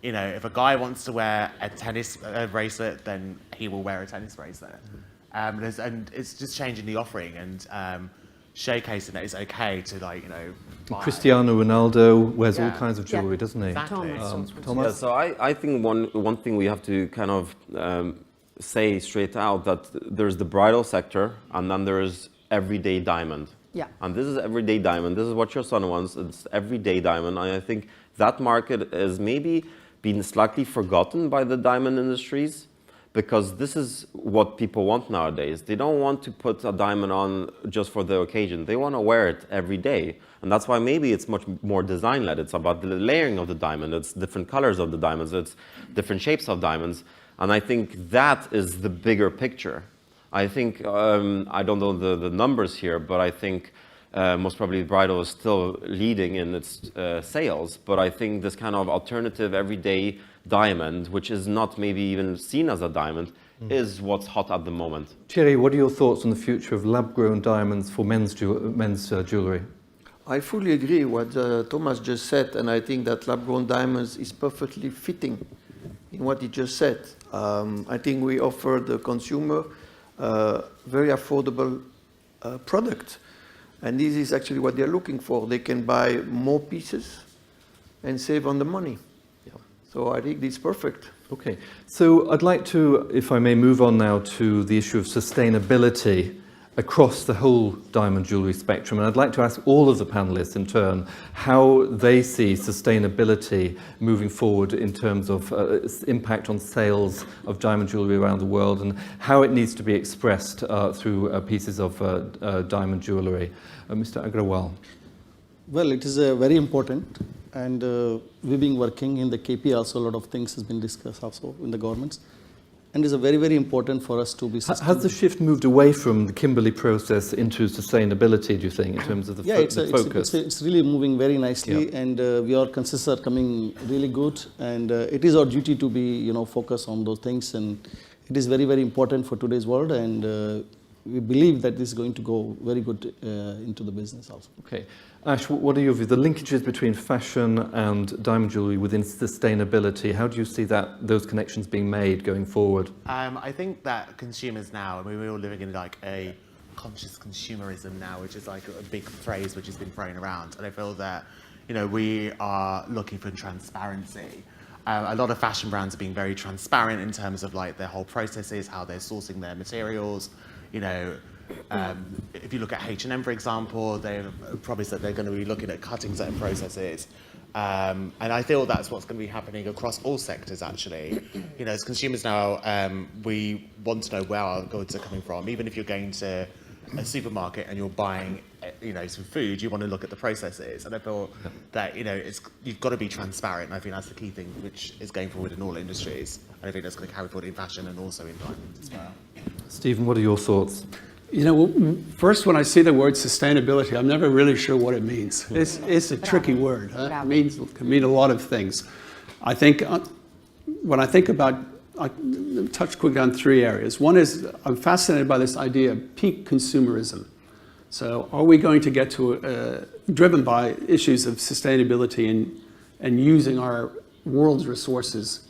if a guy wants to wear a tennis bracelet, then he will wear a tennis bracelet. And it's just changing the offering and showcasing that it's okay to buy. Cristiano Ronaldo wears all kinds of jewellery, doesn't he? Exactly. Thomas? Yeah, so I think one thing we have to kind of say straight out, that there's the bridal sector and then there's everyday diamond. Yeah. And this is everyday diamond. This is what your son wants. It's everyday diamond. And I think that market is maybe been slightly forgotten by the diamond industries, because this is what people want nowadays. They don't want to put a diamond on just for the occasion. They want to wear it every day. And that's why maybe it's much more design-led. It's about the layering of the diamond. It's different colors of the diamonds. It's different shapes of diamonds. And I think that is the bigger picture. I think, I don't know the numbers here, but I think most probably bridal is still leading in its sales. But I think this kind of alternative everyday diamond, which is not maybe even seen as a diamond, is what's hot at the moment. Thierry, what are your thoughts on the future of lab-grown diamonds for men's jewellery? I fully agree what Thomas just said, and I think that lab-grown diamonds is perfectly fitting in what he just said. I think we offer the consumer very affordable product, and this is actually what they're looking for. They can buy more pieces and save on the money. So I think this is perfect. Okay, so I'd like to, if I may, move on now to the issue of sustainability. across the whole diamond jewellery spectrum. And I'd like to ask all of the panellists in turn how they see sustainability moving forward in terms of its impact on sales of diamond jewellery around the world and how it needs to be expressed through pieces of diamond jewellery. Mr. Agrawal. Well, it is very important, and we've been working in the KP also. A lot of things has been discussed also in the governments, and it's a very, very important for us to be sustainable. Has the shift moved away from the Kimberley process into sustainability, do you think, in terms of the, the focus? It's really moving very nicely, and our consensus are coming really good, and it is our duty to be, focus on those things, and it is very, very important for today's world, and we believe that this is going to go very good into the business also. Okay. Ash, what are your views? The linkages between fashion and diamond jewellery within sustainability, how do you see those connections being made going forward? I think that consumers now, I mean, we're all living in like a conscious consumerism now, which is like a big phrase which has been thrown around. And I feel that, we are looking for transparency. A lot of fashion brands are being very transparent in terms of like their whole processes, how they're sourcing their materials. If you look at H&M, for example, they've promised that they're going to be looking at cutting certain processes. And I feel that's what's going to be happening across all sectors, actually. As consumers now, we want to know where our goods are coming from. Even if you're going to a supermarket and you're buying, some food, you want to look at the processes. And I feel that, you've got to be transparent. And I think that's the key thing, which is going forward in all industries. And I think that's going to carry forward in fashion and also in diamonds as well. Stephen, what are your thoughts? First, when I see the word sustainability, I'm never really sure what it means. It's a tricky word. It can mean a lot of things. I think when I think about, I touch quickly on three areas. One is I'm fascinated by this idea of peak consumerism. So are we going to get to, driven by issues of sustainability and using our world's resources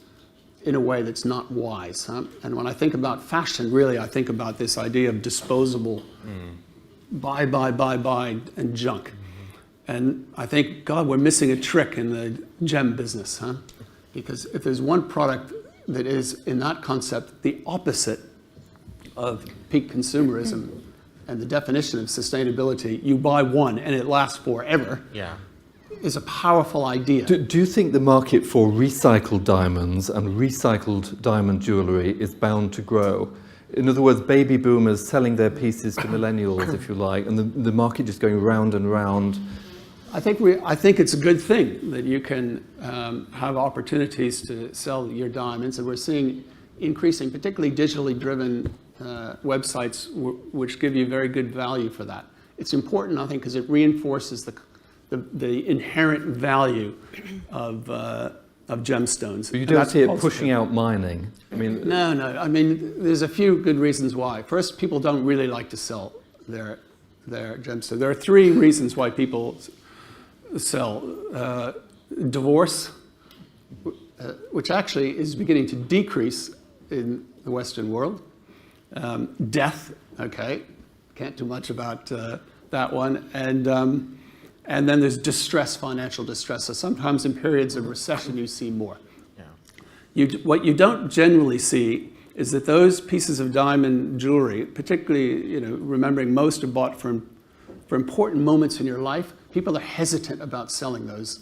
in a way that's not wise. And when I think about fashion, really, I think about this idea of disposable buy, and junk. And I think, God, we're missing a trick in the gem business, because if there's one product that is, in that concept, the opposite of peak consumerism and the definition of sustainability, you buy one and it lasts forever. Yeah. Is a powerful idea. Do you think the market for recycled diamonds and recycled diamond jewellery is bound to grow? In other words, baby boomers selling their pieces to millennials, if you like, and the market just going round and round. I think it's a good thing that you can have opportunities to sell your diamonds, and we're seeing increasing, particularly digitally driven websites which give you very good value for that. It's important, I think, because it reinforces the inherent value of gemstones. But you don't see it pushing out mining? I mean, No. I mean, there's a few good reasons why. First, people don't really like to sell their gemstones. There are three reasons why people sell. Divorce, which actually is beginning to decrease in the Western world. Death, okay, can't do much about that one. And then there's distress, financial distress. So sometimes in periods of recession, you see more. Yeah. What you don't generally see is that those pieces of diamond jewelry, particularly, remembering most are bought for important moments in your life, people are hesitant about selling those.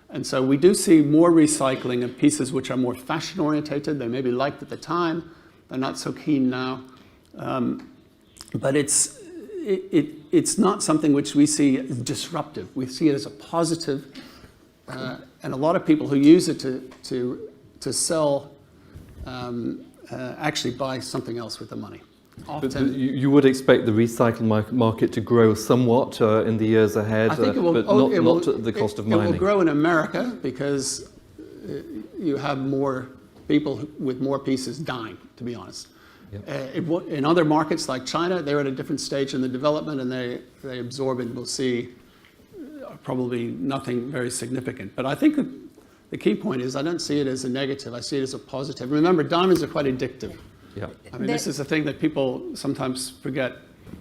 And so we do see more recycling of pieces which are more fashion orientated. They may be liked at the time. They're not so keen now. But it's not something which we see as disruptive. We see it as a positive, and a lot of people who use it to sell actually buy something else with the money. But you would expect the recycling market to grow somewhat in the years ahead, I think it will, but not at the cost of mining. It will grow in America because you have more people with more pieces dying, to be honest. Yep. In other markets like China, they're at a different stage in the development, and they absorb it. We'll see probably nothing very significant. But I think the key point is I don't see it as a negative. I see it as a positive. Remember, diamonds are quite addictive. Yeah. I mean, this is a thing that people sometimes forget.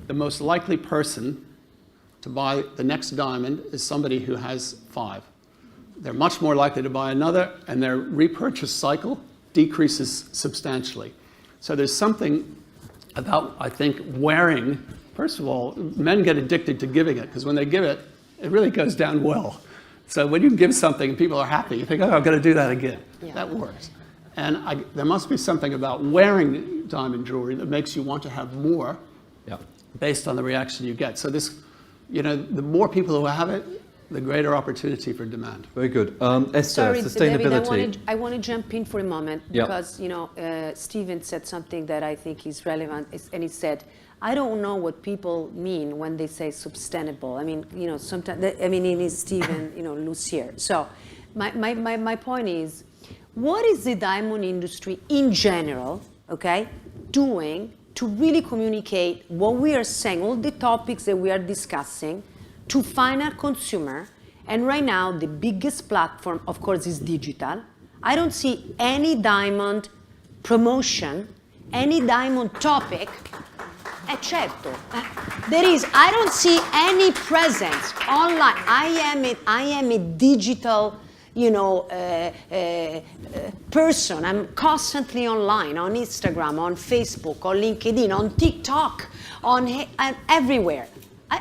The most likely person to buy the next diamond is somebody who has 5. They're much more likely to buy another, and their repurchase cycle decreases substantially. So there's something about, I think, wearing First of all, men get addicted to giving it because when they give it, it really goes down well. So when you give something and people are happy, you think, oh, I'm going to do that again. Yeah. That works. And there must be something about wearing diamond jewelry that makes you want to have more Yeah. based on the reaction you get. So this, the more people who have it, the greater opportunity for demand. Very good. Esther, Sorry, sustainability. David, I want to jump in for a moment Yeah. because, Stephen said something that I think is relevant, and he said, I don't know what people mean when they say sustainable. I mean, sometimes, it is Stephen, Lucier. So my point is, what is the diamond industry in general, okay, doing to really communicate what we are saying, all the topics that we are discussing, to final consumer? And right now, the biggest platform, of course, is digital. I don't see any diamond promotion, any diamond topic. Certo, I don't see any presence online. I am a digital, person. I'm constantly online, on Instagram, on Facebook, on LinkedIn, on TikTok, and everywhere.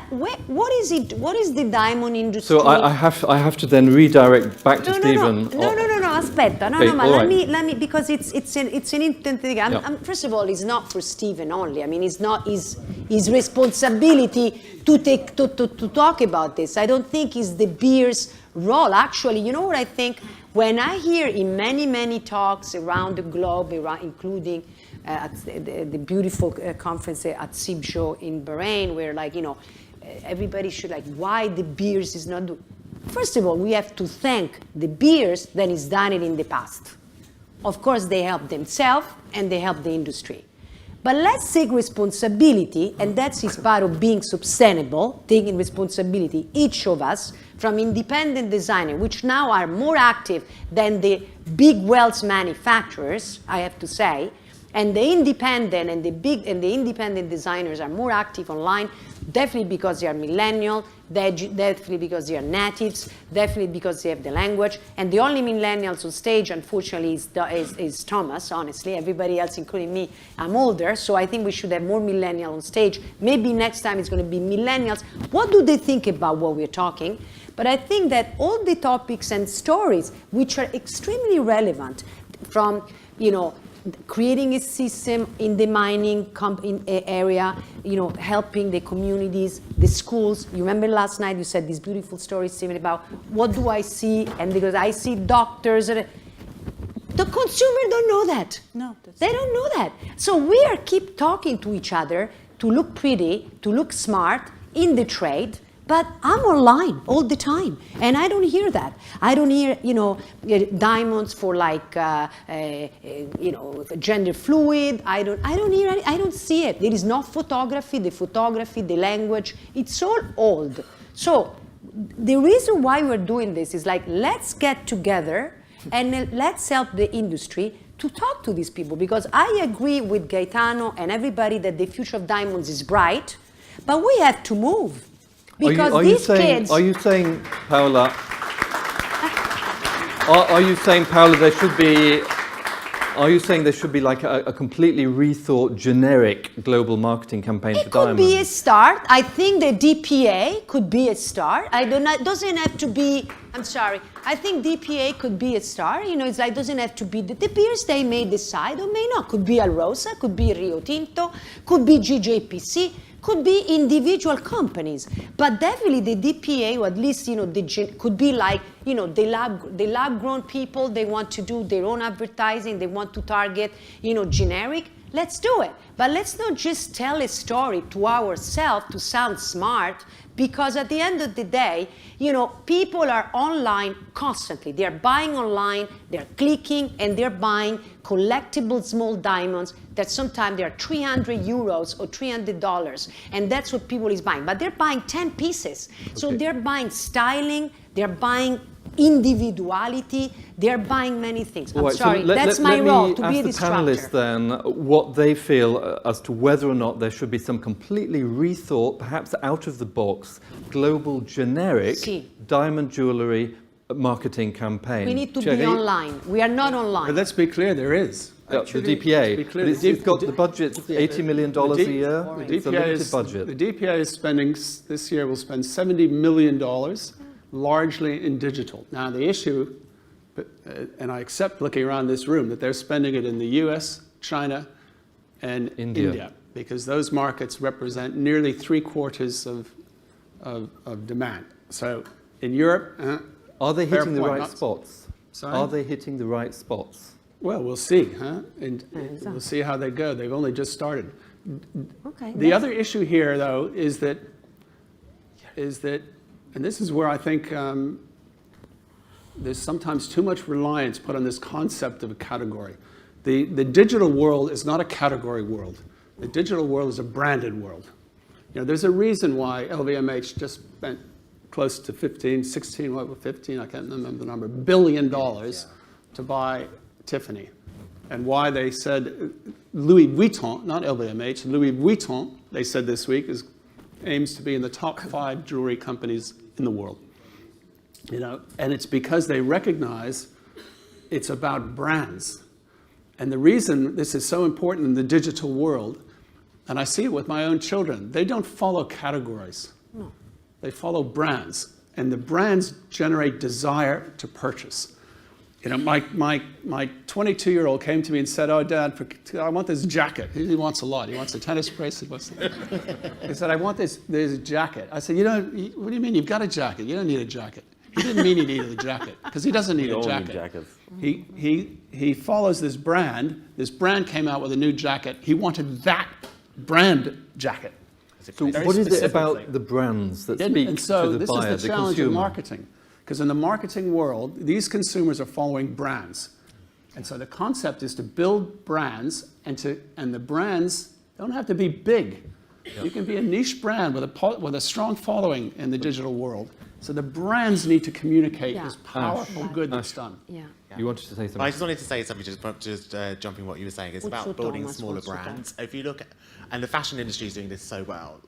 What is it? What is the diamond industry? So I have to then redirect back to Stephen. No, aspetta, Okay, but all let me, because it's an intent thing. First of all, it's not for Stephen only. I mean, it's not his responsibility to talk about this. I don't think it's the beer's role. Actually, you know what I think? When I hear in many talks around the globe, including at the beautiful conference at CIBJO in Bahrain, where everybody should why the beers is not doing. First of all, we have to thank the beers that is done it in the past. Of course, they help themselves and they help the industry. But let's take responsibility, and that's part of being sustainable, taking responsibility, each of us, from independent designers, which now are more active than the big wealth manufacturers, I have to say, and the independent and the independent designers are more active online, definitely because they are millennial, definitely because they are natives, definitely because they have the language. And the only millennials on stage, unfortunately, is Thomas, honestly. Everybody else, including me, I'm older, so I think we should have more millennials on stage. Maybe next time it's going to be millennials. What do they think about what we're talking? But I think that all the topics and stories, which are extremely relevant, from, creating a system in the mining area, helping the communities, the schools. You remember last night you said this beautiful story, Stephen, about what do I see? And because I see doctors. The consumer don't know that. No. They don't know that. So we keep talking to each other to look pretty, to look smart in the trade. But I'm online all the time, and I don't hear that. I don't hear, diamonds for gender fluid. I don't hear. I don't see it. There is no photography. The language, it's all old. So the reason why we're doing this is let's get together and let's help the industry to talk to these people, because I agree with Gaetano and everybody that the future of diamonds is bright, but we have to move. Because are you saying, Paola, there should be? Are you saying there should be a completely rethought generic global marketing campaign for diamonds? It could be a start. I think the DPA could be a start. It doesn't have to be. I'm sorry. I think DPA could be a start. It doesn't have to be the beers. They may decide or may not. Could be Alrosa, could be Rio Tinto, could be GJPC. Could be individual companies, but definitely the DPA, or at least could be the lab-grown people. They want to do their own advertising. They want to target generic. Let's do it, but let's not just tell a story to ourselves to sound smart. Because at the end of the day, people are online constantly. They're buying online, they're clicking, and they're buying collectible small diamonds that sometimes they are €300 or $300, and that's what people is buying. But they're buying 10 pieces. Okay. So they're buying styling, they're buying individuality, they're buying many things. I'm sorry, so that's my role, to be a disruptor. Let me ask the panelists then what they feel as to whether or not there should be some completely rethought, perhaps out of the box, global generic diamond jewellery marketing campaign. We need to be online. We are not online. But let's be clear, there is. The Actually, DPA. to be clear, But it's got the budget, $80 million a year. The It's a DPA limited is, budget. the DPA is spending, this year will spend $70 million, largely in digital. Now, the issue, and I accept looking around this room, that they're spending it in the US, China, and India. because those markets represent nearly 3/4 of demand. So in Europe, Are they fair hitting the point, right not- spots? Sorry? Are they hitting the right spots? well, we'll see, and we'll see how they go. They've only just started. Okay. The other issue here, though, is that, and this is where I think there's sometimes too much reliance put on this concept of a category. The digital world is not a category world. The digital world is a branded world. You know, there's a reason why LVMH just spent close to 15, I can't remember the number, $1 billion to buy Tiffany. And why they said Louis Vuitton, not LVMH, Louis Vuitton, they said this week, aims to be in the top 5 jewelry companies in the world. You know, and it's because they recognize it's about brands. And the reason this is so important in the digital world, and I see it with my own children, they don't follow categories. No. They follow brands. And the brands generate desire to purchase. You know, my 22-year-old came to me and said, "Oh, Dad, I want this jacket." He wants a lot. He wants a tennis bracelet. He said, "I want this jacket." I said, "What do you mean? You've got a jacket. You don't need a jacket." He didn't mean he needed a jacket, because he doesn't need a jacket. He follows this brand. This brand came out with a new jacket. He wanted that brand jacket. So what is it about the brands that speak And so to the this buyer, is the the challenge consumer? of marketing. Because in the marketing world, these consumers are following brands. And so the concept is to build brands, and the brands don't have to be big. You can be a niche brand with a strong following in the digital world. So the brands need to communicate this powerful good that's done. Yeah. You wanted to say something? I just wanted to say something, just jumping what you were saying. It's about building smaller brands. If you look at, and the fashion industry is doing this so well.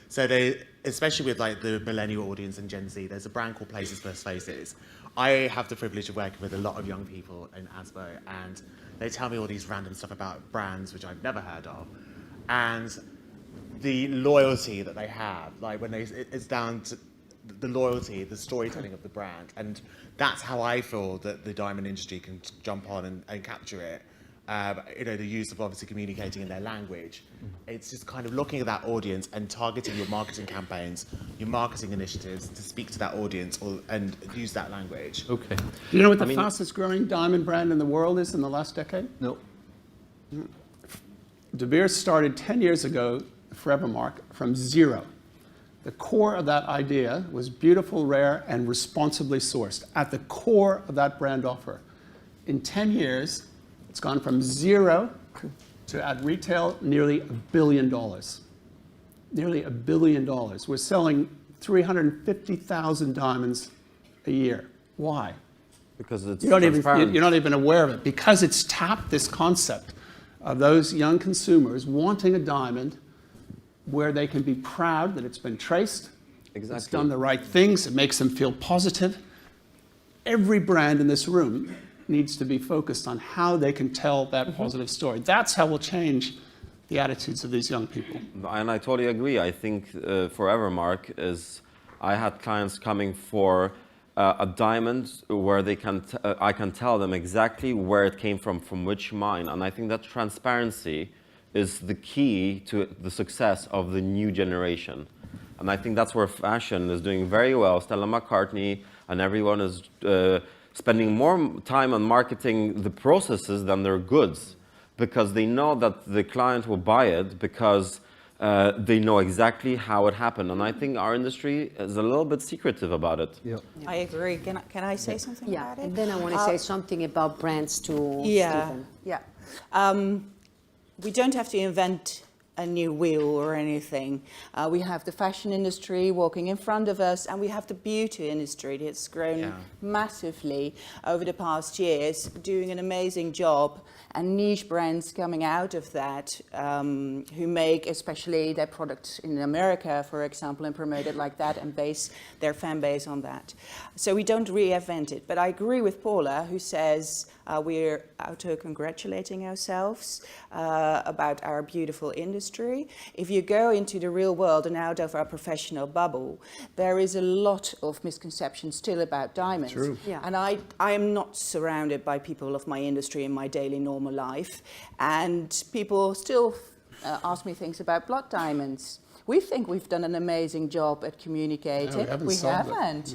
So they, especially with like the millennial audience and Gen Z, there's a brand called Places vs. Faces. I have the privilege of working with a lot of young people in ASBO, and they tell me all these random stuff about brands which I've never heard of, and the loyalty that they have. Like when it's down to the loyalty, the storytelling of the brand, and that's how I feel that the diamond industry can jump on and capture it. You know, the use of obviously communicating in their language. It's just kind of looking at that audience and targeting your marketing campaigns, your marketing initiatives to speak to that audience and use that language. Okay. Do you know what the fastest growing diamond brand in the world is in the last decade? No. De Beers started 10 years ago, Forever Mark, from zero. The core of that idea was beautiful, rare, and responsibly sourced. At the core of that brand offer. In 10 years, it's gone from zero to, at retail, nearly $1 billion. Nearly $1 billion. We're selling 350,000 diamonds a year. Why? Because it's You're transparent. not even aware of it. Because it's tapped this concept of those young consumers wanting a diamond where they can be proud that it's been traced, Exactly. it's done the right things, it makes them feel positive. Every brand in this room needs to be focused on how they can tell that positive story. That's how we'll change the attitudes of these young people. And I totally agree. I think Forever Mark is, I had clients coming for a diamond where they can I can tell them exactly where it came from which mine. And I think that transparency is the key to the success of the new generation. And I think that's where fashion is doing very well. Stella McCartney and everyone is spending more time on marketing the processes than their goods, because they know that the client will buy it because they know exactly how it happened. And I think our industry is a little bit secretive about it. Yeah. I agree. Can I say something Yeah, about it? and then I want to say something about brands to Yeah, Stephen. yeah. We don't have to invent a new wheel or anything. We have the fashion industry walking in front of us, and we have the beauty industry that's grown massively over the past years, doing an amazing job, and niche brands coming out of that who make especially their products in America, for example, and promote it like that and base their fan base on that. So we don't reinvent it. But I agree with Paula, who says we're auto-congratulating ourselves about our beautiful industry. If you go into the real world and out of our professional bubble, there is a lot of misconceptions still about diamonds. True. Yeah. And I am not surrounded by people of my industry in my daily normal life. And people still ask me things about blood diamonds. We think we've done an amazing job at communicating. No, we haven't solved it. haven't.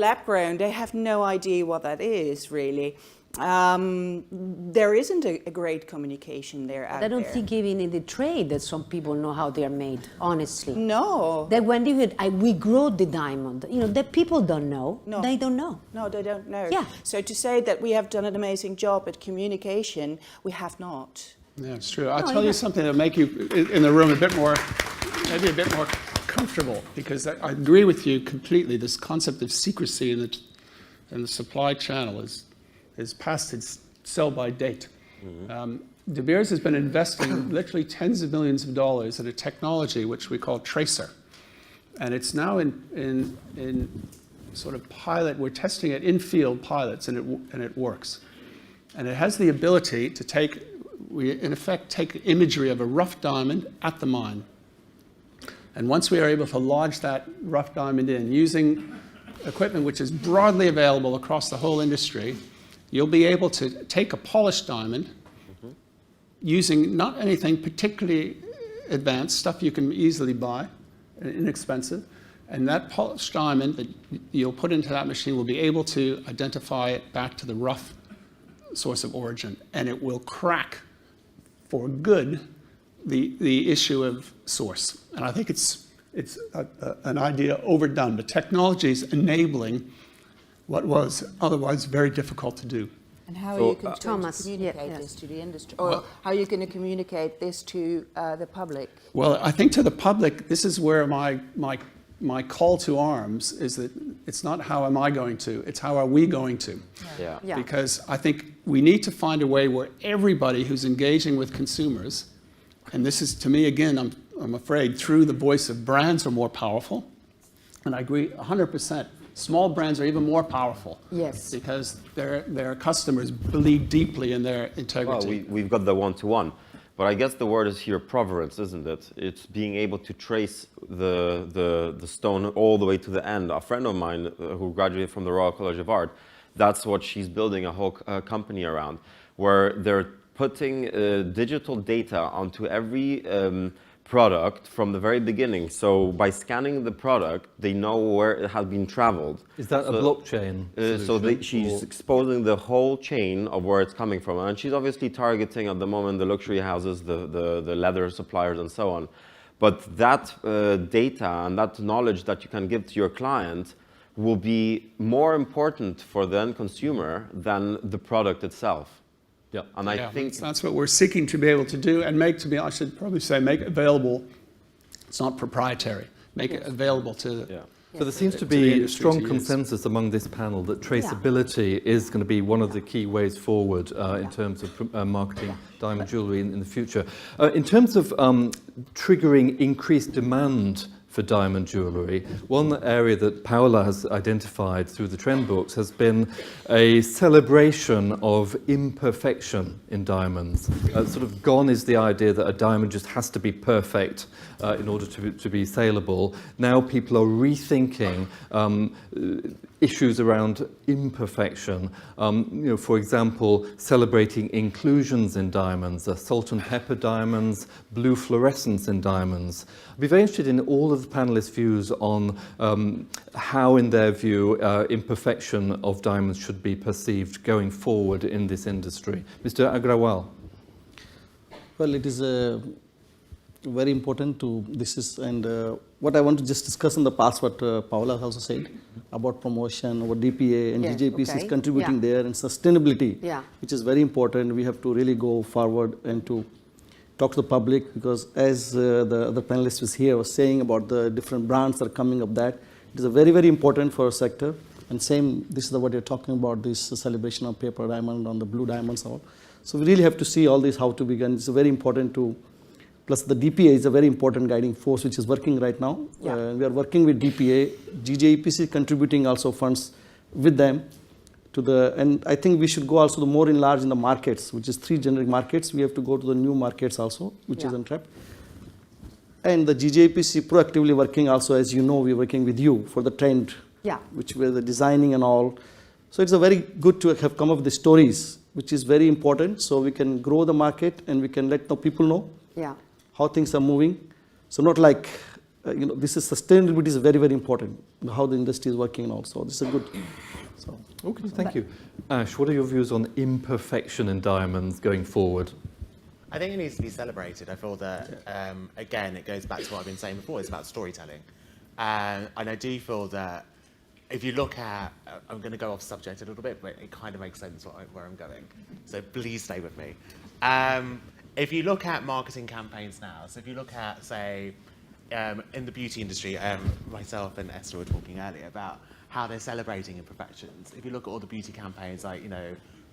Lab grown, they have no idea what that is, really. There isn't a great communication there out I don't there. think even in the trade that some people know how they're made, honestly. No. That when we grow the diamond, that people don't know. No. They don't know. No, they don't know. Yeah. So to say that we have done an amazing job at communication, we have not. Yeah, it's true. I'll tell you something that'll make you in the room maybe a bit more comfortable, because I agree with you completely. This concept of secrecy in the supply channel is past its sell-by date. De Beers has been investing literally tens of millions of dollars in a technology which we call Tracer. And it's now in sort of pilot, we're testing it in field pilots, and it works. And it has the ability to in effect take imagery of a rough diamond at the mine. And once we are able to lodge that rough diamond in using equipment which is broadly available across the whole industry, you'll be able to take a polished diamond using not anything particularly advanced, stuff you can easily buy, inexpensive, and that polished diamond that you'll put into that machine will be able to identify it back to the rough source of origin, and it will crack for good the issue of source. And I think it's an idea overdone. The technology is enabling what was otherwise very difficult to do. And how So, are you going to Thomas, communicate yeah, this to the industry? Or how are you going to communicate this to the public? Well, I think to the public, this is where my call to arms is that it's not how am I going to, it's how are we going to. Yeah. Yeah. Because I think we need to find a way where everybody who's engaging with consumers, and this is, to me, again, I'm afraid, through the voice of brands are more powerful. And I agree 100%. Small brands are even more powerful. Yes. Because their customers believe deeply in their integrity. Well, we've got the one-to-one. But I guess the word is here provenance, isn't it? It's being able to trace the stone all the way to the end. A friend of mine who graduated from the Royal College of Art, that's what she's building a whole company around, where they're putting digital data onto every product from the very beginning. So by scanning the product, they know where it has been traveled. Is that a blockchain solution, She's or- exposing the whole chain of where it's coming from. And she's obviously targeting at the moment the luxury houses, the leather suppliers and so on. But that data and that knowledge that you can give to your client will be more important for the end consumer than the product itself. Yeah. And I think that's what we're seeking to be able to do and make, I should probably say, make it available. It's not proprietary. Make it available to yeah. So there seems to to the be industry strong to use. consensus among this panel that traceability is going to be one of the key ways forward in terms of marketing diamond jewellery in the future. In terms of triggering increased demand for diamond jewellery, one area that Paola has identified through the trend books has been a celebration of imperfection in diamonds. Sort of gone is the idea that a diamond just has to be perfect in order to be saleable. Now people are rethinking issues around imperfection. For example, celebrating inclusions in diamonds, salt and pepper diamonds, blue fluorescence in diamonds. I'd be very interested in all of the panelists' views on how, in their view, imperfection of diamonds should be perceived going forward in this industry. Mr. Agrawal. Well, it is very important what I want to just discuss in the past, what Paola also said about promotion, what DPA and Yes, GJPC is okay. contributing Yeah. there, and sustainability, Yeah. which is very important. We have to really go forward and to talk to the public, because as the other panelist was here was saying about the different brands that are coming up, that it is a very, very important for our sector. And same, this is what you're talking about, this celebration of paper diamond, on the blue diamonds, all. So we really have to see all this, how to begin. It's very important to, plus the DPA is a very important guiding force which is working right now. Yeah. We are working with DPA, GJEPC contributing also funds with them to the, and I think we should go also the more enlarge in the markets, which is 3 generic markets. We have to go to the new markets also, which is untapped. And the GJEPC proactively working also, as you know, we're working with you for the trend, which were the designing and all. So it's a very good to have come up with the stories, which is very important, so we can grow the market and we can let the people know how things are moving. So not like, this is sustainability is very, very important, how the industry is working and all. So this is a good. So. Okay, thank you. Ash, what are your views on imperfection in diamonds going forward? I think it needs to be celebrated. I feel that, again, it goes back to what I've been saying before, it's about storytelling. And I do feel that if you look at, I'm going to go off subject a little bit, but it kind of makes sense where I'm going. So please stay with me. If you look at marketing campaigns now, so if you look at, say, in the beauty industry, myself and Esther were talking earlier about how they're celebrating imperfections. If you look at all the beauty campaigns like,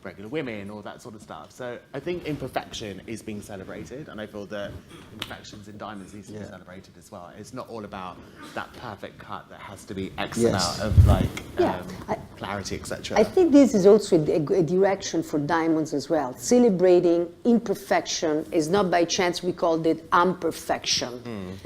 regular women, all that sort of stuff. So I think imperfection is being celebrated, and I feel that imperfections in diamonds needs to be celebrated as well. It's not all about that perfect cut that has to be X amount of clarity, etc. I think this is also a direction for diamonds as well. Celebrating imperfection is not by chance we called it imperfection.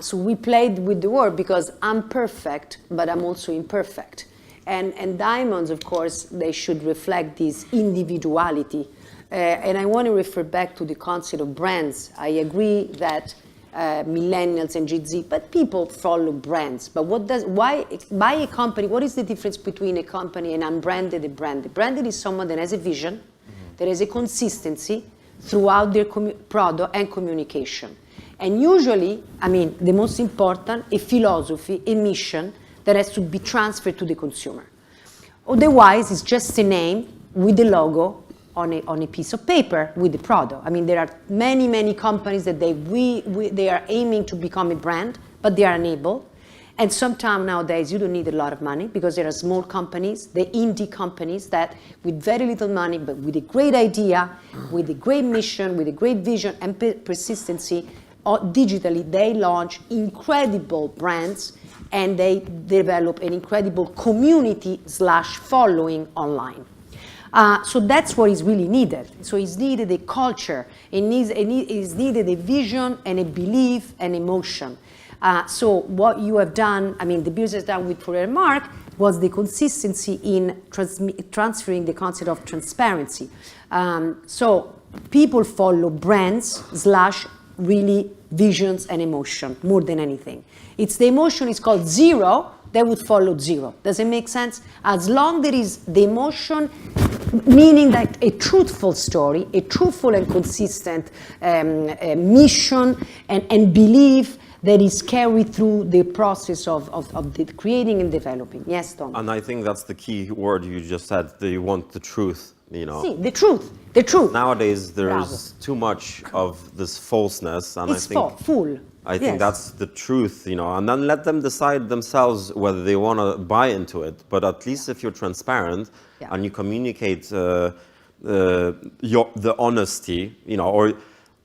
So we played with the word because I'm perfect, but I'm also imperfect. And diamonds, of course, they should reflect this individuality. And I want to refer back to the concept of brands. I agree that millennials and Gen Z, but people follow brands. But why buy a company? What is the difference between a company and unbranded and branded? Branded is someone that has a vision, that has a consistency throughout their product and communication. And usually, the most important, a philosophy, a mission, that has to be transferred to the consumer. Otherwise, it's just a name with a logo on a piece of paper with the product. There are many, many companies that they are aiming to become a brand, but they are unable. And sometimes nowadays, you don't need a lot of money because there are small companies, the indie companies that with very little money, but with a great idea, with a great mission, with a great vision and persistency, digitally, they launch incredible brands and they develop an incredible community/following online. So that's what is really needed. So it's needed a culture, it is needed a vision and a belief and emotion. So what you have done, the business done with Forever Mark was the consistency in transferring the concept of transparency. So people follow brands / really visions and emotion more than anything. It's the emotion is called zero, they would follow zero. Does it make sense? As long there is the emotion, meaning that a truthful story, a truthful and consistent mission and belief that is carried through the process of the creating and developing. Yes, Tom? And I think that's the key word you just said, that you want the truth. See, the truth. Nowadays, there's too much of this falseness, and I think that's the truth, and then let them decide themselves whether they want to buy into it. But at least if you're transparent and you communicate the honesty, or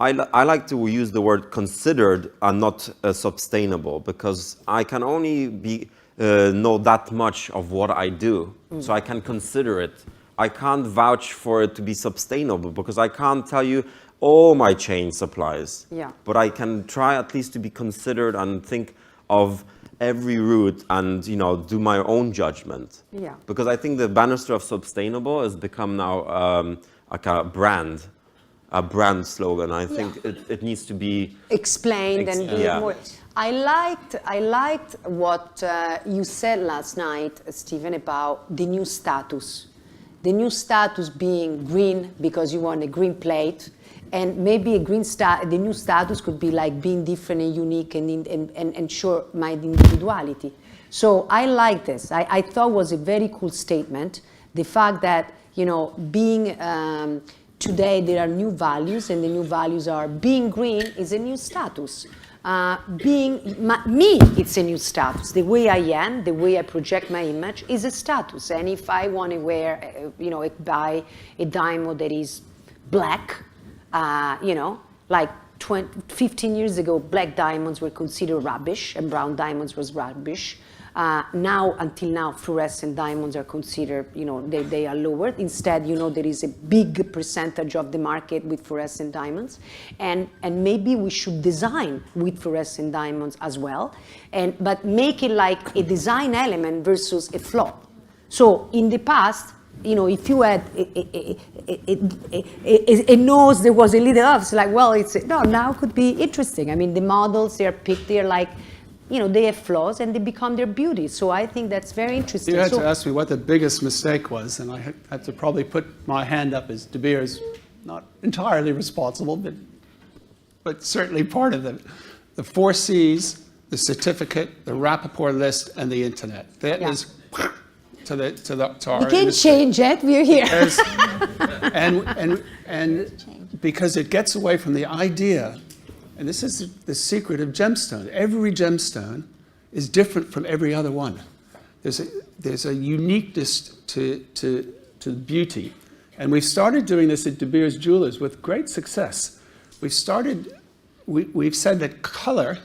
I like to use the word considered and not sustainable, because I can only know that much of what I do, so I can consider it. I can't vouch for it to be sustainable because I can't tell you all my chain supplies. But I can try at least to be considered and think of every route and do my own judgment. Because I think the banister of sustainable has become now like a brand slogan. I think it needs to be explained and be more. I liked what you said last night, Stephen, about the new status. The new status being green because you want a green plate, and maybe the new status could be like being different and unique and ensure my individuality. So I like this. I thought was a very cool statement. The fact that being today there are new values, and the new values are being green is a new status. Me, it's a new status. The way I am, the way I project my image is a status. And if I want to wear, buy a diamond that is black, like 15 years ago, black diamonds were considered rubbish and brown diamonds was rubbish. Until now, fluorescent diamonds are considered, they are lowered. Instead, there is a big percentage of the market with fluorescent diamonds. And maybe we should design with fluorescent diamonds as well, but make it like a design element versus a flaw. So in the past, if you had a nose that was a little off, it's like, well, now could be interesting. I mean, the models, they're picked, they're like, they have flaws and they become their beauty. So I think that's very interesting. You had to ask me what the biggest mistake was, and I had to probably put my hand up as De Beers, not entirely responsible, but certainly part of the 4 Cs, the certificate, the Rappaport list, and the internet. That is to our You can change it, we're here. and because it gets away from the idea. And this is the secret of gemstone. Every gemstone is different from every other one. There's a uniqueness to beauty. And we started doing this at De Beers Jewelers with great success. We've said that color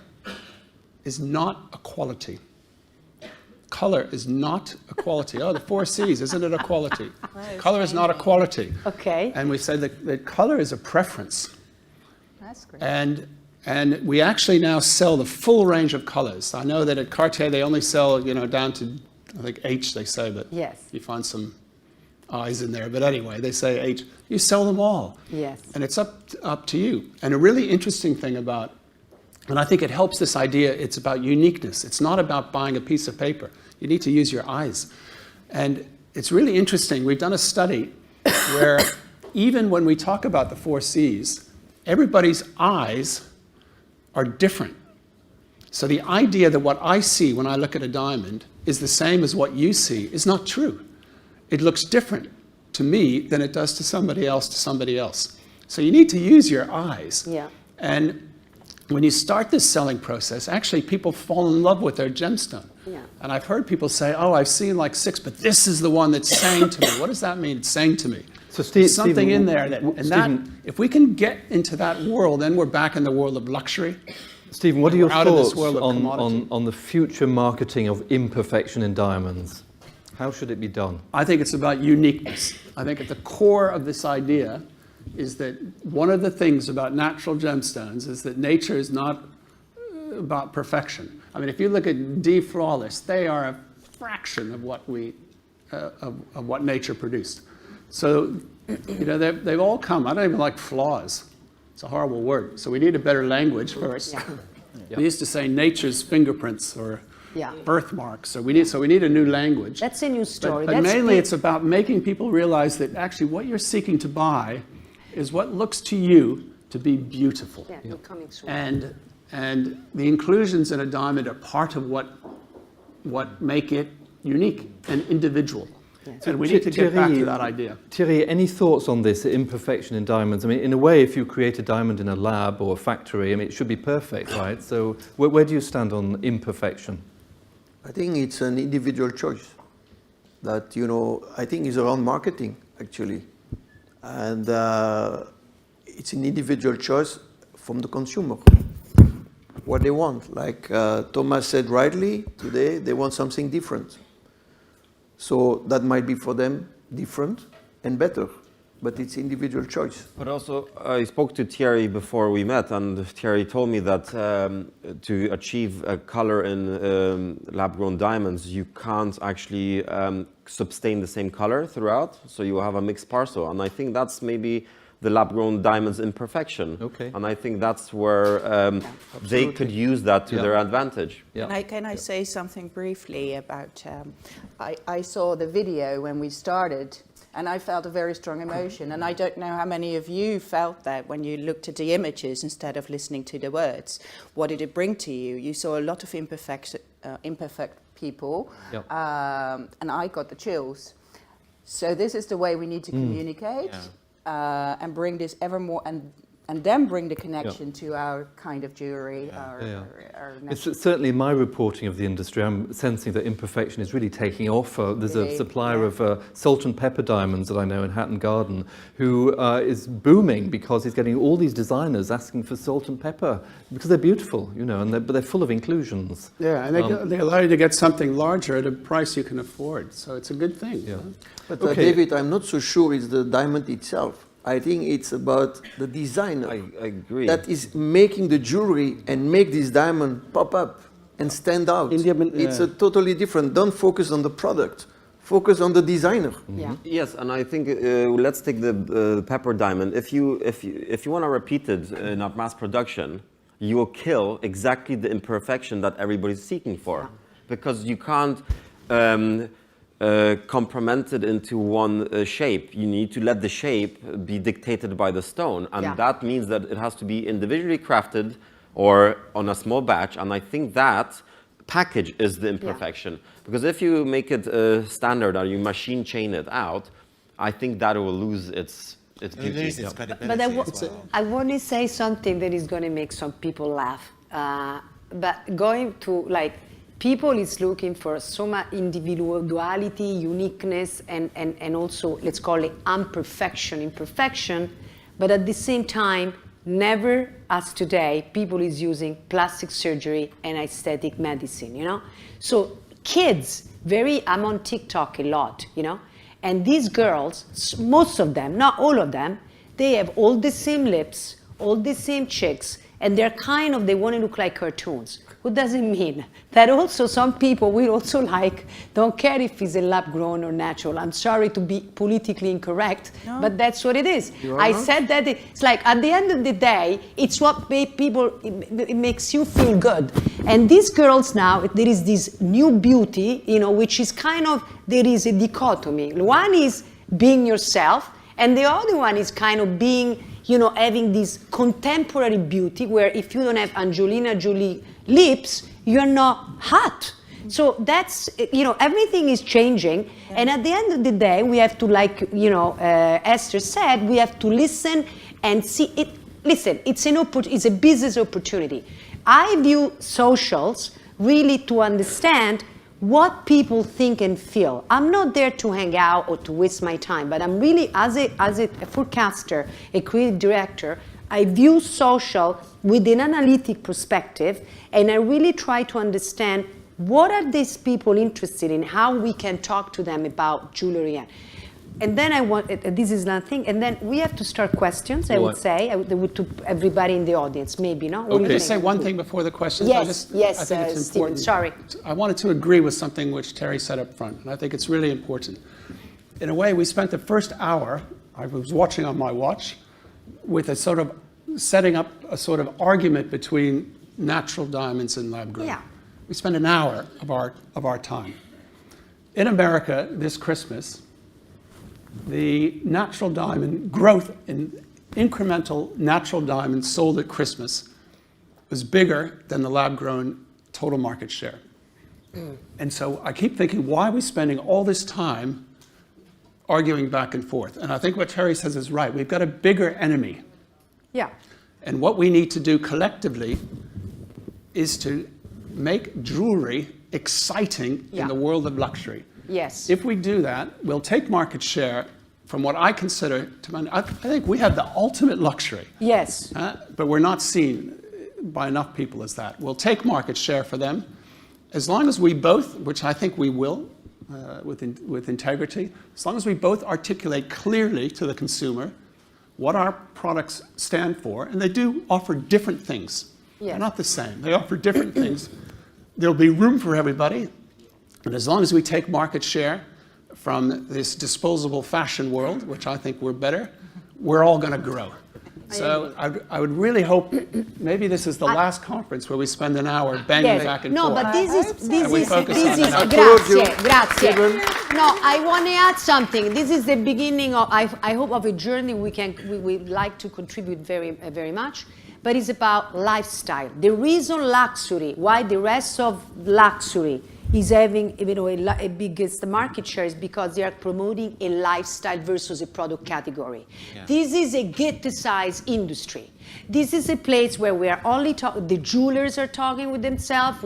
is not a quality. Color is not a quality. Oh, the 4 Cs, isn't it a quality? Color is not a quality. Okay. And we said that color is a preference. That's great. And we actually now sell the full range of colors. I know that at Cartier they only sell, down to, I think H they say, but yes. You find some I's in there. But anyway, they say H. You sell them all. Yes. And it's up to you. And a really interesting thing about, and I think it helps this idea, it's about uniqueness. It's not about buying a piece of paper. You need to use your eyes. And it's really interesting. We've done a study where even when we talk about the 4 Cs, everybody's eyes are different. So the idea that what I see when I look at a diamond is the same as what you see is not true. It looks different to me than it does to somebody else. So you need to use your eyes. Yeah. And when you start this selling process, actually people fall in love with their gemstone. Yeah. And I've heard people say, oh, I've seen like 6, but this is the one that's saying to me. What does that mean, it's saying to me? So There's something in there Stephen, if we can get into that world, then we're back in the world of luxury. Stephen, what are your Out of this thoughts world of commodity. on the future marketing of imperfection in diamonds? How should it be done? I think it's about uniqueness. I think at the core of this idea is that one of the things about natural gemstones is that nature is not about perfection. I mean, if you look at D Flawless, they are a fraction of what what nature produced. So, they've all come. I don't even like flaws. It's a horrible word. So we need a better language first. Yeah. We used to say nature's fingerprints or Yeah. birthmarks. So we need a new language. That's a new story. But That's mainly big. it's about making people realize that actually what you're seeking to buy is what looks to you to be beautiful. Yeah, becoming soon. And the inclusions in a diamond are part of what make it unique and individual. And we need to get back to that idea. Thierry, any thoughts on this, imperfection in diamonds? I mean, in a way, if you create a diamond in a lab or a factory, I mean, it should be perfect, right? So where do you stand on imperfection? I think it's an individual choice that, I think is around marketing, actually. And it's an individual choice from the consumer, what they want. Like Thomas said rightly, today they want something different. So that might be for them different and better, but it's individual choice. But also, I spoke to Thierry before we met, and Thierry told me that to achieve a color in lab-grown diamonds, you can't actually sustain the same color throughout, so you have a mixed parcel. And I think that's maybe the lab-grown diamond's imperfection. Okay. And I think that's where they could use that to their advantage. Yeah. Can I say something briefly about, I saw the video when we started and I felt a very strong emotion, and I don't know how many of you felt that when you looked at the images instead of listening to the words. What did it bring to you? You saw a lot of imperfect people, Yep. And I got the chills. So this is the way we need to communicate. and bring this ever more, and then bring the connection to our kind of jewelry. Our It's certainly in my reporting of the industry, I'm sensing that imperfection is really taking off. There's a Really? supplier of salt and pepper diamonds that I know in Hatton Garden who is booming because he's getting all these designers asking for salt and pepper because they're beautiful, you know, and but they're full of inclusions. Yeah, and they allow you to get something larger at a price you can afford. So it's a good thing. Yeah. But Okay. David, I'm not so sure it's the diamond itself. I think it's about the designer I agree. that is making the jewelry and make this diamond pop up and stand out. It's a totally different. Don't focus on the product. Focus on the designer. Yeah. Yes, and I think let's take the pepper diamond. If you want to repeat it in a mass production, you will kill exactly the imperfection that everybody's seeking for, because you can't compriment it into one shape. You need to let the shape be dictated by the stone, and that means that it has to be individually crafted or on a small batch. And I think that package is the imperfection, because if you make it standard or you machine chain it out, I think that will lose its beauty. Lose its credibility But as well. I want to say something that is going to make some people laugh. But going to, like, people is looking for so much individuality, uniqueness, and also, let's call it imperfection. But at the same time, never as today, people is using plastic surgery and aesthetic medicine, you know? So kids, I'm on TikTok a lot, you know? And these girls, most of them, not all of them, they have all the same lips, all the same cheeks, and they want to look like cartoons. What does it mean? That also some people will also don't care if it's a lab grown or natural. I'm sorry to be politically incorrect, but that's what it is. I said that it's like, at the end of the day, it's what it makes you feel good. And these girls now, there is this new beauty, you know, which is there is a dichotomy. One is being yourself, and the other one is kind of being, you know, having this contemporary beauty where if you don't have Angelina Jolie lips, you're not hot. So that's, you know, everything is changing. And at the end of the day, we have to, like, you know, Esther said, we have to listen and see it. Listen, it's a business opportunity. I view socials really to understand what people think and feel. I'm not there to hang out or to waste my time, but I'm really, as a forecaster, a creative director, I view social with an analytic perspective, and I really try to understand what are these people interested in, how we can talk to them about jewelry. And then this is another thing, and then we have to start questions, I would say, to everybody in the audience, maybe, no? Can I say one thing before the questions? Yes, I think it's Stephen, important. sorry. I wanted to agree with something which Terry said up front, and I think it's really important. In a way, we spent the first hour, I was watching on my watch, with a sort of setting up a sort of argument between natural diamonds and lab grown. Yeah. We spent an hour of our time. In America this Christmas, the natural diamond growth in incremental natural diamonds sold at Christmas was bigger than the lab-grown total market share. And so I keep thinking, why are we spending all this time arguing back and forth? And I think what Terry says is right. We've got a bigger enemy. Yeah. And what we need to do collectively is to make jewelry exciting in the world of luxury. Yes. If we do that, we'll take market share from what I consider to be, I think we have the ultimate luxury. Yes. But we're not seen by enough people as that. We'll take market share for them as long as we both, which I think we will, with integrity, as long as we both articulate clearly to the consumer what our products stand for, and they do offer different things. Yes. They're not the same. They offer different things. There'll be room for everybody. And as long as we take market share from this disposable fashion world, which I think we're better, we're all going to grow. So I would really hope maybe this is the last conference where we spend an hour banging back and forth. No, but grazie. No, I want to add something. This is the beginning of, I hope, of a journey we like to contribute very much, but it's about lifestyle. The reason luxury, why the rest of luxury is having a biggest market share is because they are promoting a lifestyle versus a product category. Yeah. This is a get-the-size industry. This is a place where we are only talking, the jewelers are talking with themselves,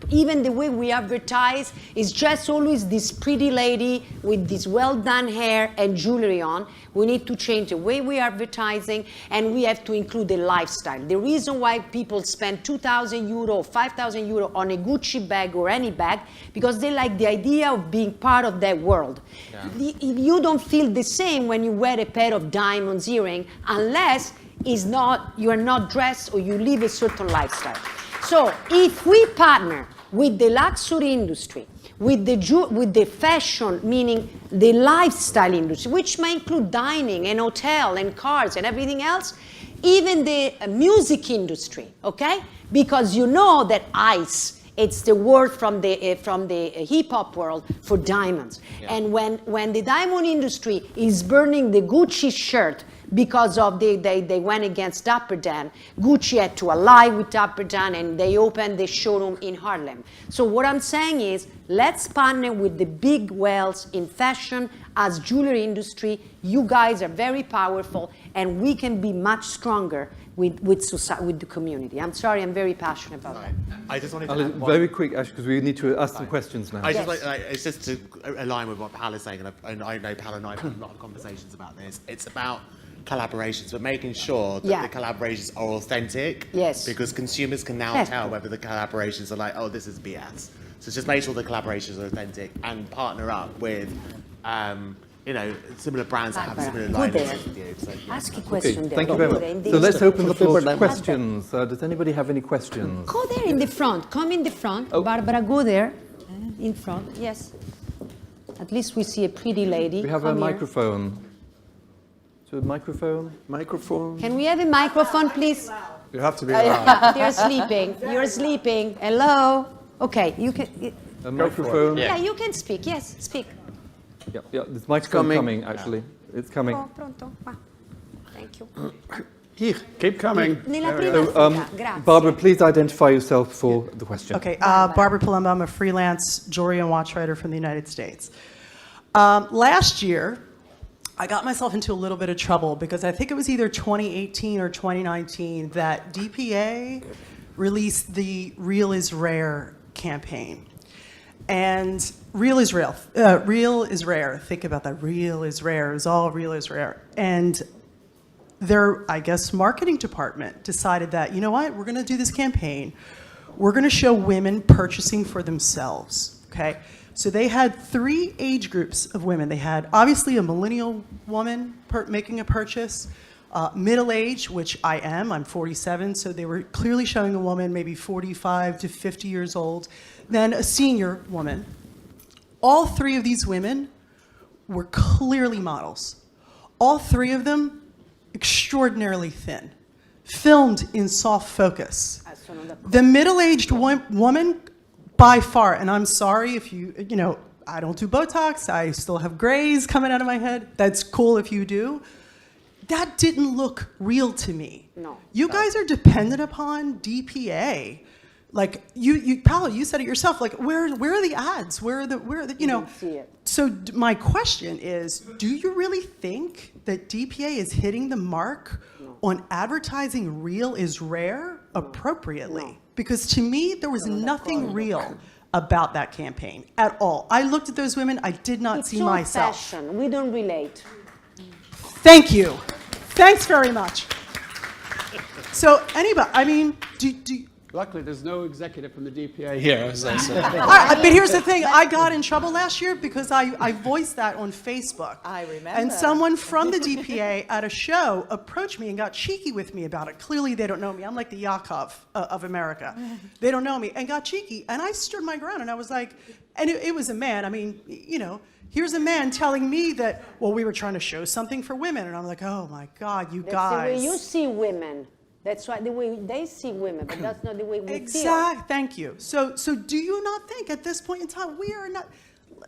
even the way we advertise is just always this pretty lady with this well-done hair and jewelry on. We need to change the way we are advertising, and we have to include the lifestyle. The reason why people spend 2,000 euro or 5,000 euro on a Gucci bag or any bag, because they like the idea of being part of that world. Yeah. You don't feel the same when you wear a pair of diamonds earring unless you are not dressed or you live a certain lifestyle. So if we partner with the luxury industry, with the fashion, meaning the lifestyle industry, which may include dining and hotel and cars and everything else, even the music industry, okay? Because you know that ICE, it's the word from the hip-hop world for diamonds. Yeah. And when the diamond industry is burning the Gucci shirt because of they went against Dapper Dan, Gucci had to ally with Dapper Dan, and they opened the showroom in Harlem. So what I'm saying is, let's partner with the big whales in fashion as jewelry industry. You guys are very powerful, and we can be much stronger with society, with the community. I'm sorry, I'm very passionate about that. I just wanted to very quick, Ash, because we need to ask some questions now. It's just to align with what Pal is saying, and I know Pal and I have had a lot of conversations about this. It's about collaborations, but making sure that the collaborations are authentic. Yes. Because consumers can now tell whether the collaborations are like, oh, this is BS. So just make sure the collaborations are authentic and partner up with, similar brands that have similar lineages with you. So, yeah. Ask a question there. Thank you very much. So let's open the floor to questions. Does anybody have any questions? Go there in the front. Come in the front. Oh. Barbara, go there. In front. Yes. At least we see a pretty lady. We have a microphone. So microphone? Microphone. Can we have a microphone, please? You have to be loud. You're sleeping. You're sleeping. Hello. Okay, you can. A microphone? Yeah, you can speak. Yes, speak. Yeah, this microphone coming, actually. It's coming. Oh, pronto. Thank you. Here. Keep coming. Nella prima fila. Grazie. Barbara, please identify yourself for the question. Okay, Barbara Palumbo. I'm a freelance jewelry and watch writer from the United States. Last year, I got myself into a little bit of trouble because I think it was either 2018 or 2019 that DPA released the Real is Rare campaign. And real is real. Real is rare. Think about that. Real is rare. It's all real is rare. And their, I guess, marketing department decided that, you know what, we're going to do this campaign. We're going to show women purchasing for themselves, okay? So they had 3 age groups of women. They had, obviously, a millennial woman making a purchase, middle age, which I am, I'm 47, so they were clearly showing a woman maybe 45 to 50 years old, then a senior woman. All 3 of these women were clearly models. All 3 of them extraordinarily thin, filmed in soft focus. The middle-aged woman, by far, and I'm sorry if I don't do Botox, I still have grays coming out of my head. That's cool if you do. That didn't look real to me. No. You guys are dependent upon DPA. Like Paolo, you said it yourself. Like, where are the ads? Where are the you know? See it. So my question is, do you really think that DPA is hitting the mark on advertising real is rare appropriately? No. Because to me, there was nothing real about that campaign at all. I looked at those women. I did not see myself. It's all fashion. We don't relate. Thank you. Thanks very much. So anybody, I mean, do Luckily, there's no executive from the DPA here, as I said. But here's the thing. I got in trouble last year because I voiced that on Facebook. I remember. And someone from the DPA at a show approached me and got cheeky with me about it. Clearly, they don't know me. I'm like the Yakov of America. They don't know me. And got cheeky. And I stood my ground. And I was like, and it was a man. I mean, you know, here's a man telling me that, well, we were trying to show something for women. And I'm like, oh, my God, you guys. That's the way you see women. That's right, the way they see women, but that's not the way we feel. Thank you. So do you not think at this point in time we are not?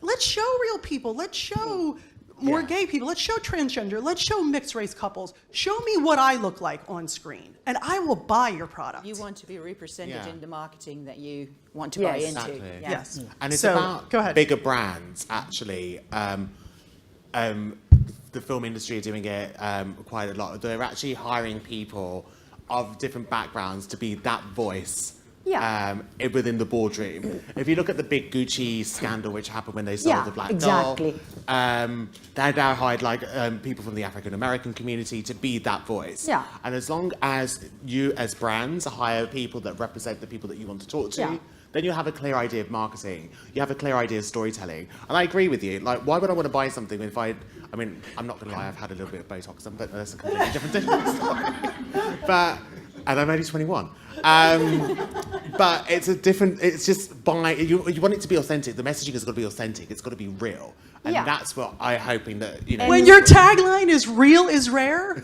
Let's show real people. Let's show more Yeah. gay people. Let's show transgender. Let's show mixed race couples. Show me what I look like on screen, and I will buy your product. You want to be represented Yeah. in the marketing that you want to Yes. buy into. Exactly. Yeah. Yes. And it's So, about go ahead. bigger brands, actually. The film industry are doing it quite a lot. They're actually hiring people of different backgrounds to be that voice Yeah. within the boardroom. If you look at the big Gucci scandal which happened when they sold Yeah, the black exactly. doll, they now hired people from the African American community to be that voice. Yeah. And as long as you, as brands, hire people that represent the people that you want to talk to, Yeah. then you have a clear idea of marketing. You have a clear idea of storytelling. And I agree with you. Like, why would I want to buy something if I mean, I'm not going to lie, I've had a little bit of Botox, but that's a completely different story. And I'm only 21. But it's just you want it to be authentic. The messaging has got to be authentic. It's got to be real. And Yeah. that's what I'm hoping that, you know. When your tagline is "real is rare,"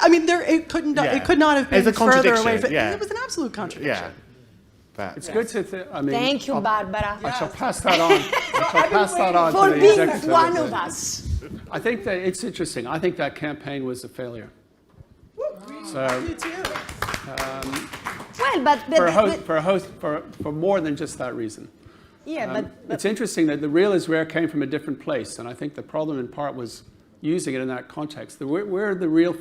I mean, it could not have been It's a further away. contradiction, yeah. It was an absolute contradiction. Yeah. But, It's good to, I mean, Thank you, Barbara, I shall pass that on. I shall pass that on for to the being executive. one of us. I think that it's interesting. I think that campaign was a failure. So Me too. Well, for more than just that reason. yeah, but It's interesting that the real is rare came from a different place, and I think the problem in part was using it in that context. Where the real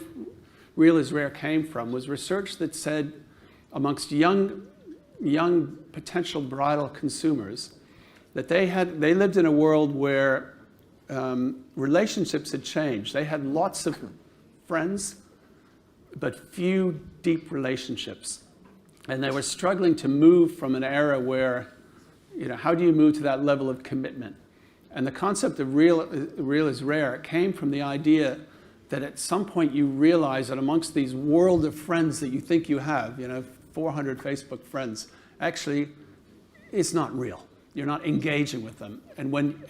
is rare came from was research that said amongst young potential bridal consumers that they lived in a world where relationships had changed. They had lots of friends, but few deep relationships. And they were struggling to move from an era where, how do you move to that level of commitment? And the concept of real is rare came from the idea that at some point you realize that amongst these world of friends that you think you have, 400 Facebook friends, actually, it's not real. You're not engaging with them. And when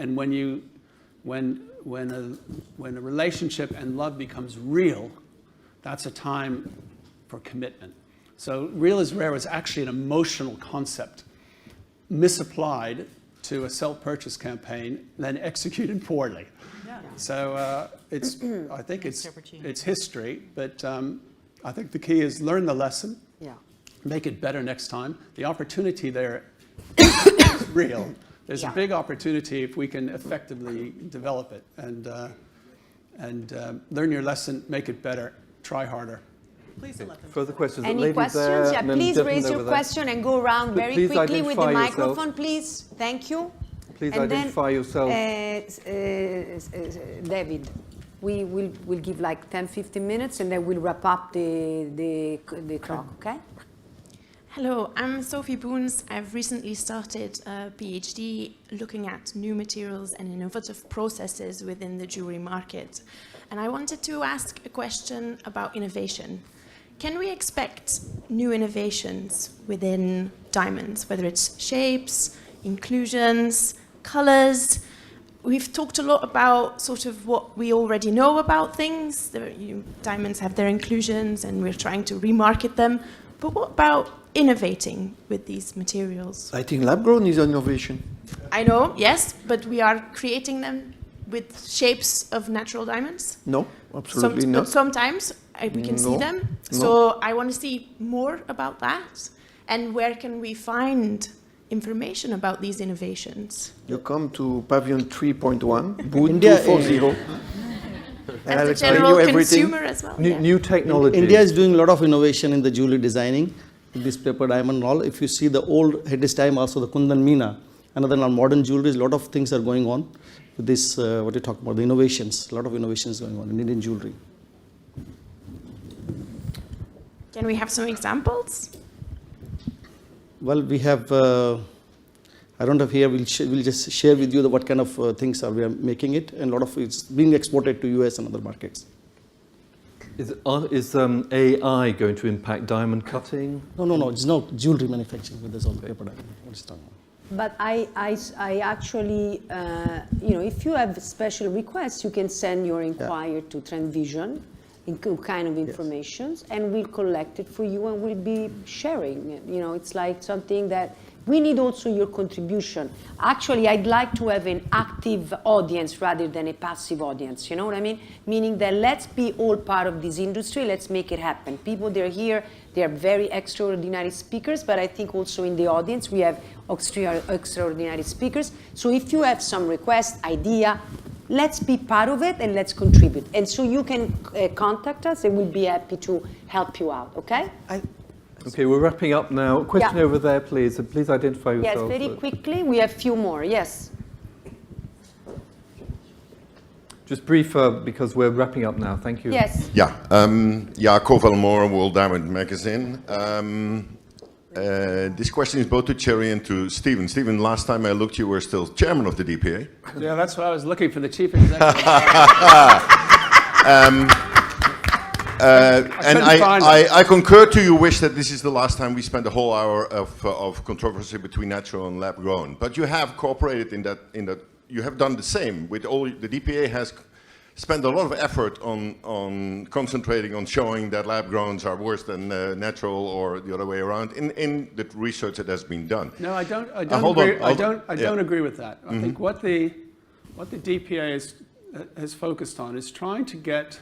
a relationship and love becomes real, that's a time for commitment. So real is rare is actually an emotional concept misapplied to a self-purchase campaign, then executed poorly. Yeah. So I think it's history, but I think the key is learn the lesson, yeah. make it better next time. The opportunity there is real. There's Yeah. a big opportunity if we can effectively develop it and learn your lesson, make it better, try harder. Please don't let them. Further questions? Any Lady questions? there, Yeah, and then please gentleman raise your over there. question and go around very Please quickly with the identify yourself. microphone, please. Thank you. Please And then, identify yourself. David, we'll give like 10-15 minutes and then we'll wrap up the talk, okay? Hello, I'm Sophie Boons. I've recently started a PhD looking at new materials and innovative processes within the jewelry market. And I wanted to ask a question about innovation. Can we expect new innovations within diamonds, whether it's shapes, inclusions, colors? We've talked a lot about sort of what we already know about things. Diamonds have their inclusions and we're trying to remarket them. But what about innovating with these materials? I think lab-grown is innovation. I know, yes, but we are creating them with shapes of natural diamonds? No, absolutely not. But sometimes we can see No, them. no. So I want to see more about that. And where can we find information about these innovations? You come to Pavilion 3.1, booth India, 240. And I'll As the explain general you everything. consumer as well? New, yeah. new technology. India is doing a lot of innovation in the jewelry designing, with this paper diamond and all. If you see the old heritage time, also the Kundan Meena, another modern jewelry, a lot of things are going on with this, what you talk about, the innovations. A lot of innovations going on in Indian jewelry. Can we have some examples? Well, we have, I don't have here, we'll just share with you what kind of things we are making it, and a lot of it's being exported to US and other markets. Is AI going to impact diamond cutting? No, it's not jewelry manufacturing with this all the paper diamond. What is talking about? But I actually, if you have special requests, you can send your inquiry to TrendVision, kind of information, and we'll collect it for you and we'll be sharing. It's like something that We need also your contribution. Actually, I'd like to have an active audience rather than a passive audience, you know what I mean? Meaning that let's be all part of this industry, let's make it happen. People, they're here, they are very extraordinary speakers, but I think also in the audience we have extraordinary speakers. So if you have some request, idea, let's be part of it and let's contribute. And so you can contact us and we'll be happy to help you out, okay? Okay, we're wrapping up now. Question Yeah. over there, please. Please identify Yes, yourself. very quickly, we have a few more, yes. Just brief, because we're wrapping up now. Thank you. Yes. Yeah, Koval Moore, World Diamond Magazine. This question is both to Thierry and to Stephen. Stephen, last time I looked, you were still chairman of the DPA. Yeah, that's why I was looking for the chief executive. And I concur to your wish that this is the last time we spend a whole hour of controversy between natural and lab grown. But you have cooperated in that you have done the same with all. The DPA has spent a lot of effort on concentrating on showing that lab growns are worse than natural or the other way around in the research that has been done. No, I don't agree with that. I think what the DPA has focused on is trying to get,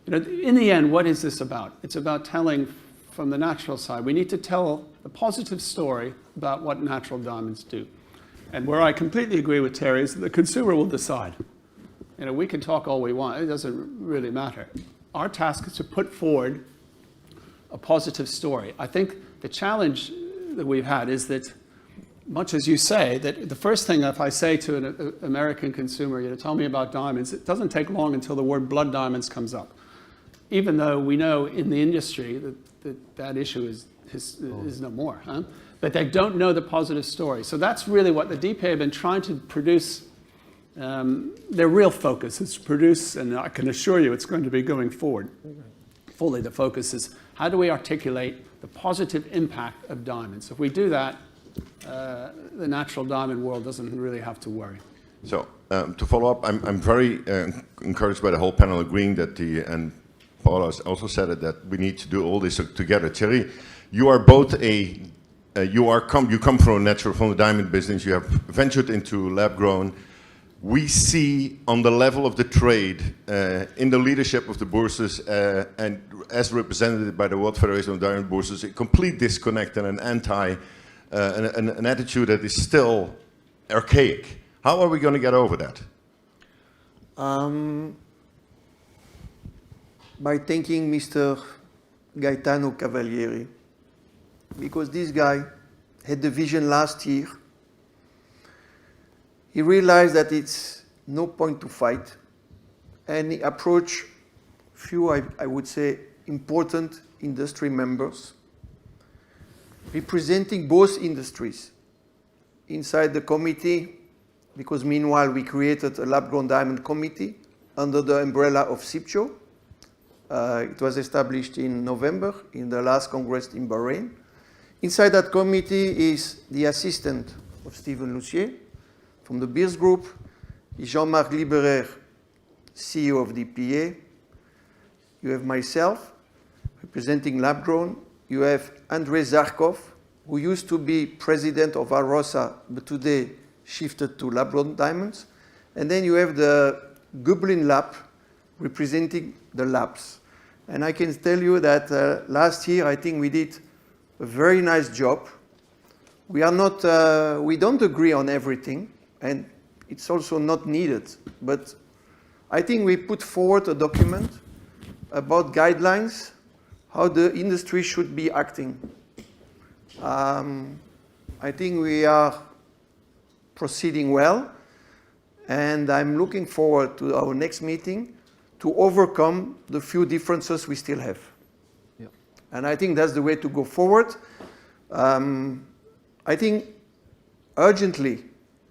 in the end, what is this about? It's about telling from the natural side. We need to tell a positive story about what natural diamonds do. And where I completely agree with Terry is that the consumer will decide. We can talk all we want. It doesn't really matter. Our task is to put forward a positive story. I think the challenge that we've had is that, much as you say, that the first thing if I say to an American consumer, tell me about diamonds, it doesn't take long until the word blood diamonds comes up. Even though we know in the industry that issue is no more. Huh? But they don't know the positive story. So that's really what the DPA have been trying to produce. Their real focus is to produce, and I can assure you it's going to be going forward. Fully the focus is how do we articulate the positive impact of diamonds. If we do that, the natural diamond world doesn't really have to worry. So to follow up, I'm very encouraged by the whole panel agreeing that and Paula also said it, that we need to do all this together. Thierry, you are both you come from the diamond business. You have ventured into lab grown. We see on the level of the trade, in the leadership of the bourses, and as represented by the World Federation of Diamond Bourses, a complete disconnect and an attitude that is still archaic. How are we going to get over that? By thanking Mr. Gaetano Cavalieri, because this guy had the vision last year. He realized that it's no point to fight, and he approached few, I would say, important industry members, representing both industries inside the committee, because meanwhile we created a lab-grown diamond committee under the umbrella of CIBJO. It was established in November in the last Congress in Bahrain. Inside that committee is the assistant of Stephen Lussier from the Beers Group, is Jean-Marc Liberer, CEO of DPA. You have myself, representing lab-grown. You have Andrei Zarkov, who used to be president of Alrosa, but today shifted to lab-grown diamonds. And then you have the Gublin Lab, representing the labs. And I can tell you that last year, I think we did a very nice job. We don't agree on everything, and it's also not needed. But I think we put forward a document about guidelines, how the industry should be acting. I think we are proceeding well, and I'm looking forward to our next meeting to overcome the few differences we still have. Yep. And I think that's the way to go forward. I think urgently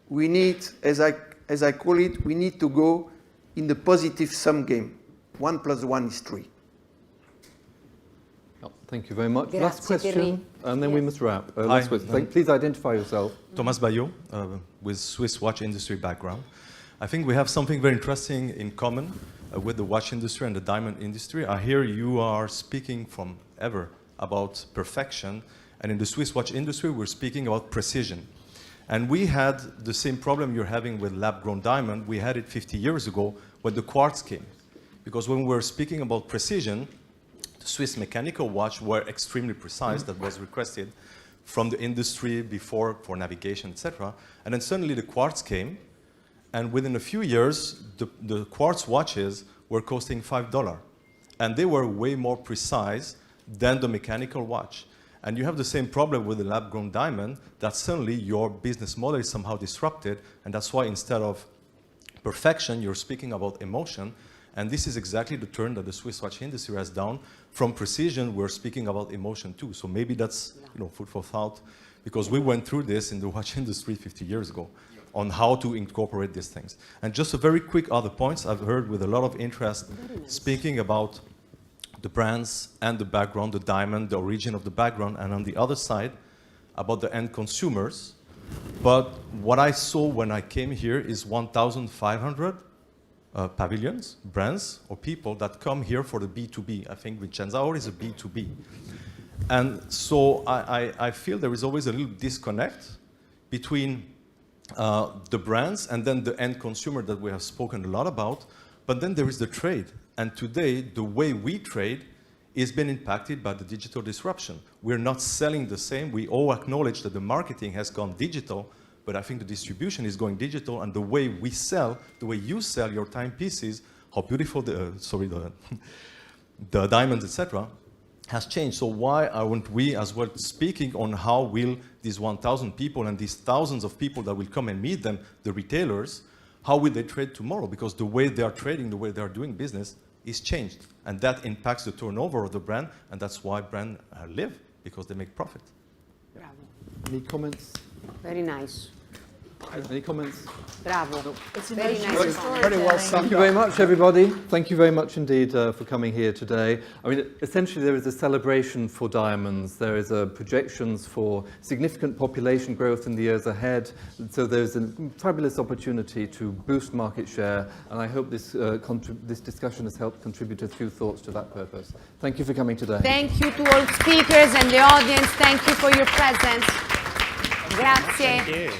we need, as I call it, we need to go in the positive sum game. 1 + 1 is 3. Oh, thank you very much. Grazie, Last question, Thierry. and then we must wrap. Last question. Please identify yourself. Thomas Bayot, with Swiss watch industry background. I think we have something very interesting in common with the watch industry and the diamond industry. I hear you are speaking from ever about perfection, And in the Swiss watch industry, we're speaking about precision. And we had the same problem you're having with lab-grown diamond. We had it 50 years ago when the quartz came. Because when we were speaking about precision, the Swiss mechanical watch were extremely precise. That was requested from the industry before for navigation, etc. And then suddenly the quartz came, and within a few years, the quartz watches were costing $5. And they were way more precise than the mechanical watch. And you have the same problem with the lab-grown diamond, that suddenly your business model is somehow disrupted, and that's why instead of perfection, you're speaking about emotion. And this is exactly the turn that the Swiss watch industry has done. From precision, we're speaking about emotion too. So maybe that's food for thought, because we went through this in the watch industry 50 years ago on how to incorporate these things. And just a very quick other points I've heard with a lot of interest, speaking about the brands and the background, the diamond, the origin of the background, and on the other side, about the end consumers. But what I saw when I came here is 1,500 pavilions, brands, or people that come here for the B2B. I think Vincenza Oro is a B2B. And so I feel there is always a little disconnect between the brands and then the end consumer that we have spoken a lot about. But then there is the trade. And today, the way we trade is being impacted by the digital disruption. We're not selling the same. We all acknowledge that the marketing has gone digital, but I think the distribution is going digital, and the way we sell, the way you sell your timepieces, how beautiful the diamonds, etc., has changed. So why aren't we as well speaking on how will these 1,000 people and these thousands of people that will come and meet them, the retailers, how will they trade tomorrow? Because the way they are trading, the way they are doing business is changed. And that impacts the turnover of the brand, and that's why brands live, because they make profit. Bravo. Any comments? Very nice. Any comments? Bravo. It's very emotional nice. storytelling. Very well summed Thank you very much, everybody. Thank you very much indeed for coming here today. I mean, essentially there is a celebration for diamonds. There is a projections for significant population growth in the years ahead. So there's a fabulous opportunity to boost market share. And I hope this discussion has helped contribute a few thoughts to that purpose. Thank you for coming today. Thank you to all speakers and the audience. Thank you for your presence. Grazie. Thank you.